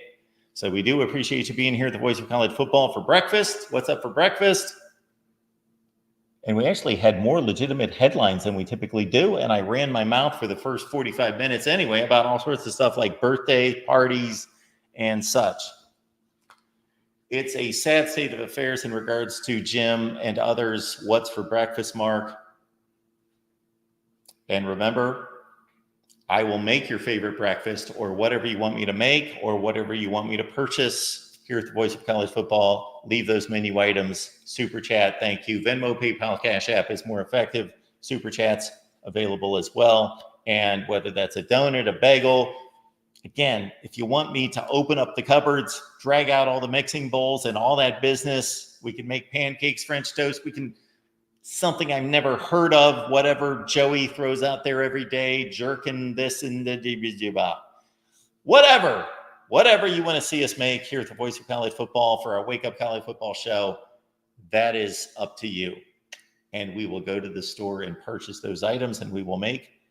So we do appreciate you being here at the Voice of College Football for breakfast. What's up for breakfast? And we actually had more legitimate headlines than we typically do. And I ran my mouth for the first 45 minutes anyway about all sorts of stuff like birthday parties and such. It's a sad state of affairs in regards to Jim and others. What's for breakfast, Mark? And remember, I will make your favorite breakfast, or whatever you want me to make, or whatever you want me to purchase here at the Voice of College Football. Leave those menu items. Super Chat, thank you. Venmo, PayPal, Cash App is more effective. Super Chat's available as well. And whether that's a donut, a bagel, again, if you want me to open up the cupboards, drag out all the mixing bowls and all that business, we can make pancakes, French toast. We can, something I've never heard of, whatever Joey throws out there every day, jerking this and the whatever you want to see us make here at the Voice of College Football for our Wake Up College Football show, that is up to you. And we will go to the store and purchase those items, and we will make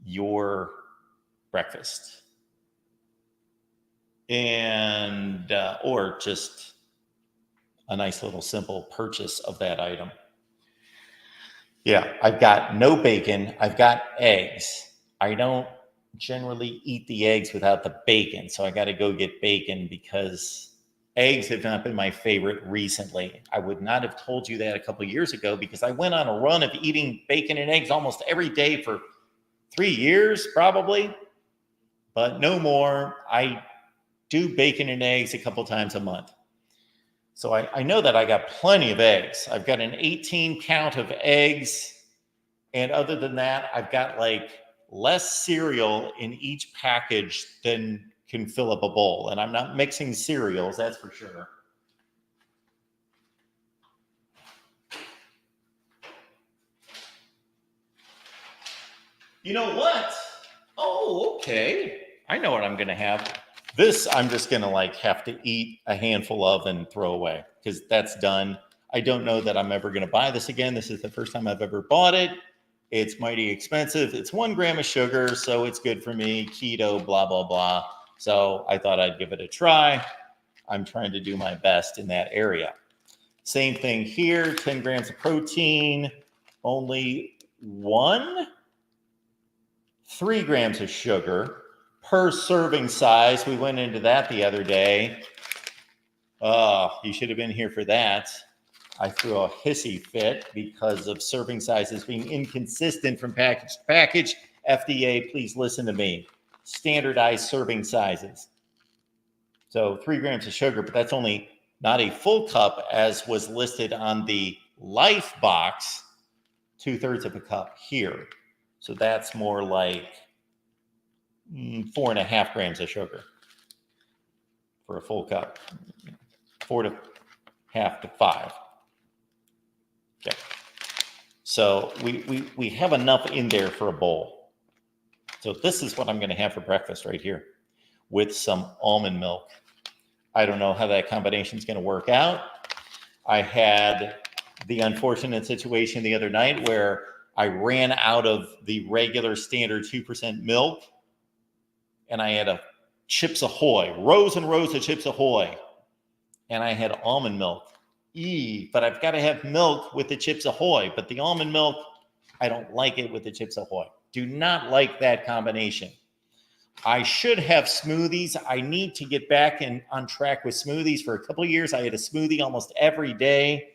your breakfast. And, or just a nice little simple purchase of that item. Yeah, I've got no bacon. I've got eggs. I don't generally eat the eggs without the bacon, so I got to go get bacon, because eggs have not been my favorite recently. I would not have told you that a couple of years ago, because I went on a run of eating bacon and eggs almost every day for 3 years, probably, but no more. I do bacon and eggs a couple times a month. So I know that I got plenty of eggs. I've got an 18 count of eggs. And other than that, I've got like less cereal in each package than can fill up a bowl. And I'm not mixing cereals, that's for sure. You know what? Oh, okay. I know what I'm going to have. This, I'm just going to like have to eat a handful of and throw away, because that's done. I don't know that I'm ever going to buy this again. This is the first time I've ever bought it. It's mighty expensive. It's 1 gram of sugar, so it's good for me. Keto, blah, blah, blah. So I thought I'd give it a try. I'm trying to do my best in that area. Same thing here, 10 grams of protein, only 3 grams of sugar per serving size. We went into that the other day. Oh, you should have been here for that. I threw a hissy fit because of serving sizes being inconsistent from package to package. FDA, please listen to me. Standardized serving sizes. So 3 grams of sugar, but that's only not a full cup as was listed on the Life box, 2/3 of a cup here. So that's more like 4.5 grams of sugar for a full cup. 4.5 to 5. Okay. So we have enough in there for a bowl. So this is what I'm going to have for breakfast right here with some almond milk. I don't know how that combination is going to work out. I had the unfortunate situation the other night where I ran out of the regular standard 2% milk, and I had a Chips Ahoy, rows and rows of Chips Ahoy, and I had almond milk. But I've got to have milk with the Chips Ahoy, but the almond milk, I don't like it with the Chips Ahoy. Do not like that combination. I should have smoothies. I need to get back on track with smoothies. For a couple of years, I had a smoothie almost every day,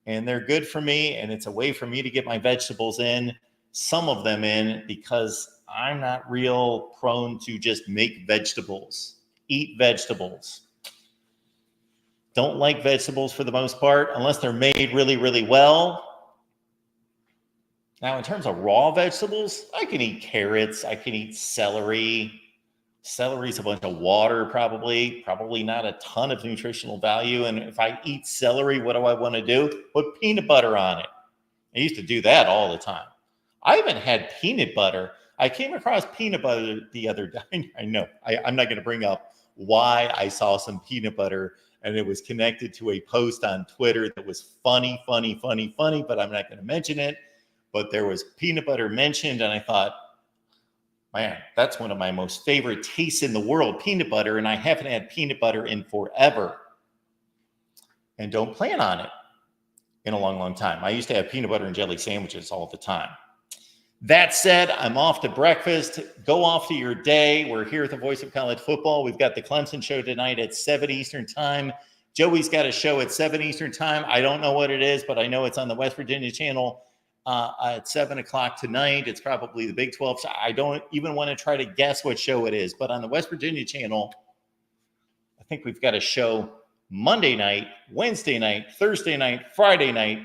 and they're good for me, and it's a way for me to get my vegetables in, some of them in, because I'm not real prone to just make vegetables, eat vegetables. Don't like vegetables for the most part, unless they're made really, really well. Now, in terms of raw vegetables, I can eat carrots. I can eat celery. Celery's a bunch of water, probably not a ton of nutritional value. And if I eat celery, what do I want to do? Put peanut butter on it. I used to do that all the time. I haven't had peanut butter. I came across peanut butter the other day. I know I'm not going to bring up why I saw some peanut butter, and it was connected to a post on Twitter that was funny, but I'm not going to mention it. But there was peanut butter mentioned, and I thought, man, that's one of my most favorite tastes in the world, peanut butter, and I haven't had peanut butter in forever and don't plan on it in a long, long time. I used to have peanut butter and jelly sandwiches all the time. That said, I'm off to breakfast. Go off to your day. We're here at the Voice of College Football. We've got the Clemson show tonight at 7 Eastern time. Joey's got a show at 7 Eastern time. I don't know what it is, but I know it's on the West Virginia channel at 7 o'clock tonight. It's probably the Big 12. I don't even want to try to guess what show it is, but on the West Virginia channel, I think we've got a show Monday night, Wednesday night, Thursday night, Friday night.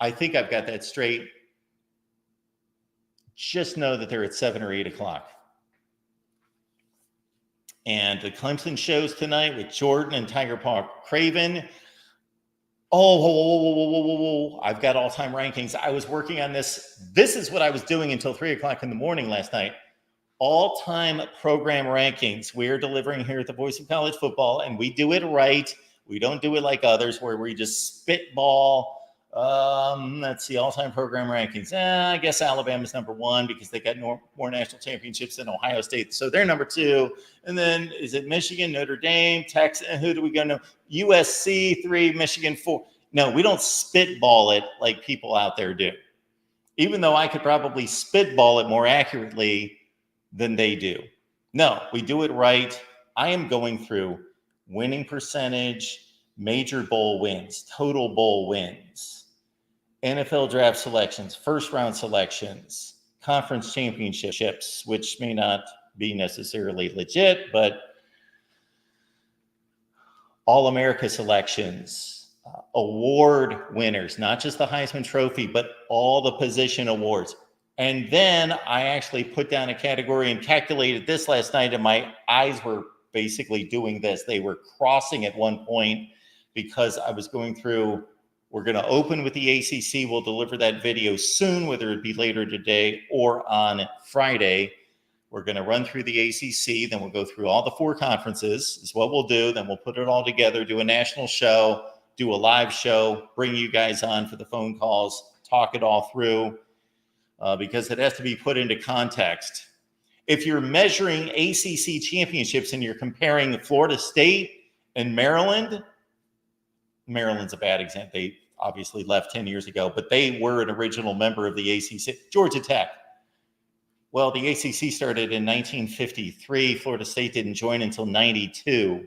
I think I've got that straight. Just know that they're at 7 or 8 o'clock. And the Clemson shows tonight with Jordan and Tiger Paw Craven. I've got all-time rankings. I was working on this. This is what I was doing until 3 o'clock in the morning last night. All-time program rankings. We're delivering here at the Voice of College Football, and we do it right. We don't do it like others where we just spitball. Let's see, all-time program rankings. I guess Alabama's number one because they got more national championships than Ohio State. So they're number two. And then is it Michigan, Notre Dame, Texas? Who do we go to? USC 3, Michigan 4. No, we don't spitball it like people out there do. Even though I could probably spitball it more accurately than they do. No, we do it right. I am going through winning percentage, major bowl wins, total bowl wins, NFL draft selections, first round selections, conference championships, which may not be necessarily legit, but All-America selections, award winners, not just the Heisman Trophy, but all the position awards. And then I actually put down a category and calculated this last night, and my eyes were basically doing this. They were crossing at one point because I was going through. We're going to open with the ACC. We'll deliver that video soon, whether it be later today or on Friday. We're going to run through the ACC. Then we'll go through all the four conferences is what we'll do. Then we'll put it all together, do a national show, do a live show, bring you guys on for the phone calls, talk it all through because it has to be put into context. If you're measuring ACC championships and you're comparing Florida State and Maryland, Maryland's a bad example. They obviously left 10 years ago, but they were an original member of the ACC. Georgia Tech. Well, the ACC started in 1953. Florida State didn't join until 92.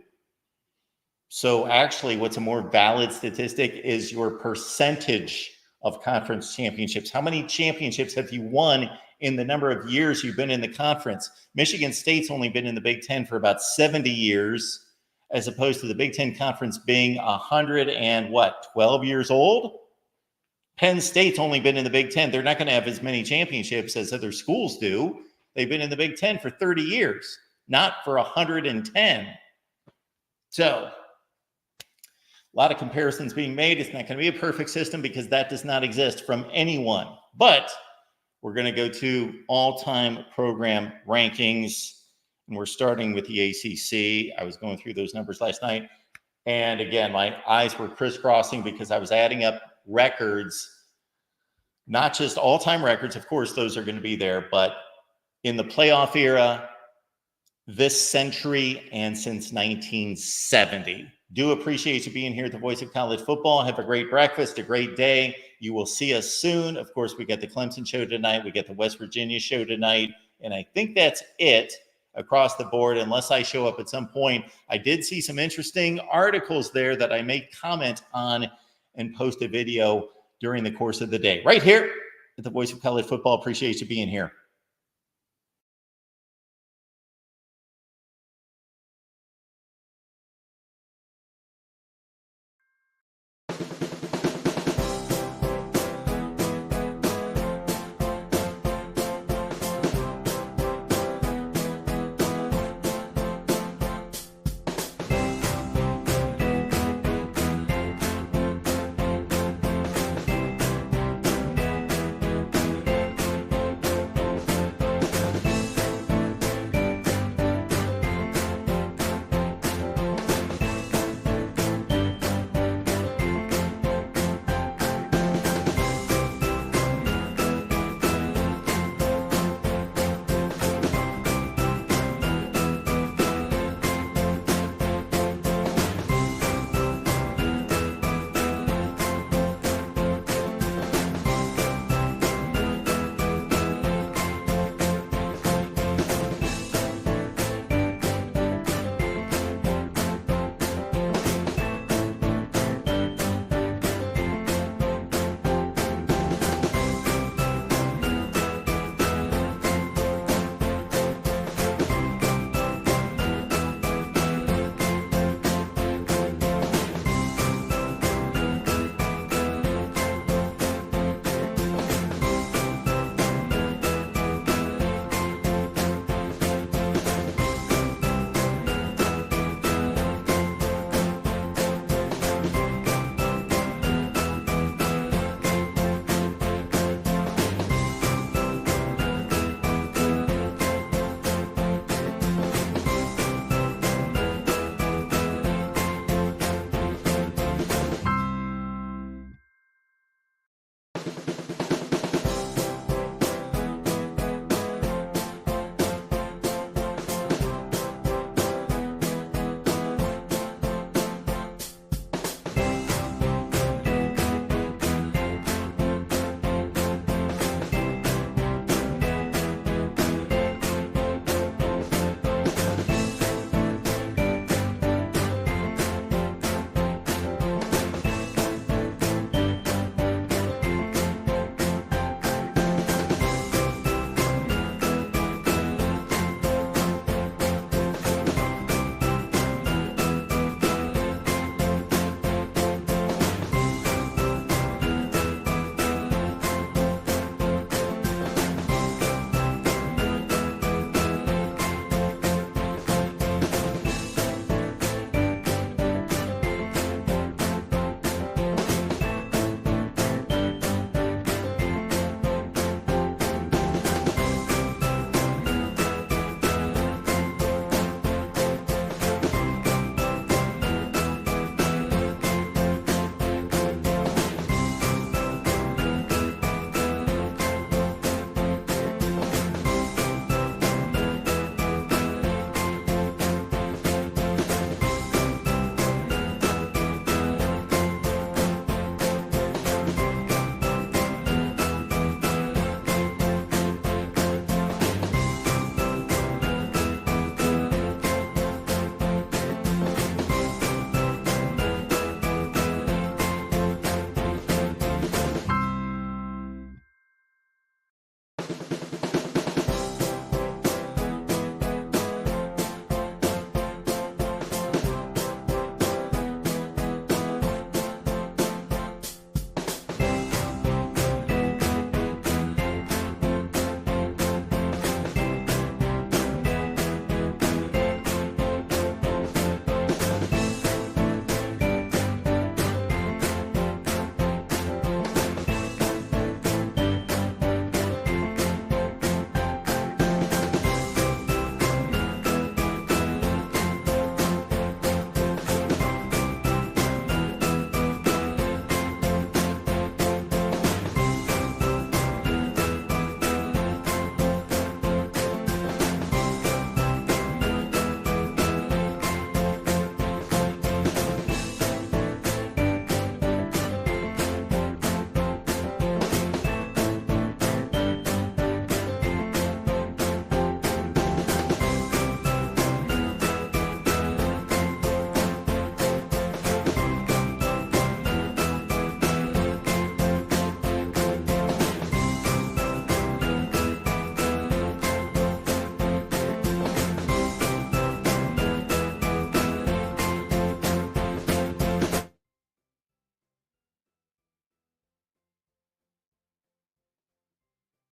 So actually, what's a more valid statistic is your percentage of conference championships. How many championships have you won in the number of years you've been in the conference? Michigan State's only been in the Big Ten for about 70 years. As opposed to the Big Ten Conference being 12 years old? Penn State's only been in the Big Ten. They're not going to have as many championships as other schools do. They've been in the Big Ten for 30 years, not for 110. So, a lot of comparisons being made. It's not going to be a perfect system because that does not exist from anyone. But we're going to go to all-time program rankings. And we're starting with the ACC. I was going through those numbers last night. And again, my eyes were crisscrossing because I was adding up records, not just all-time records. Of course, those are going to be there. But in the playoff era, this century, and since 1970. Do appreciate you being here at the Voice of College Football. Have a great breakfast, a great day. You will see us soon. Of course, we got the Clemson show tonight. We got the West Virginia show tonight. And I think that's it across the board, unless I show up at some point. I did see some interesting articles there that I may comment on and post a video during the course of the day. Right here at the Voice of College Football. Appreciate you being here.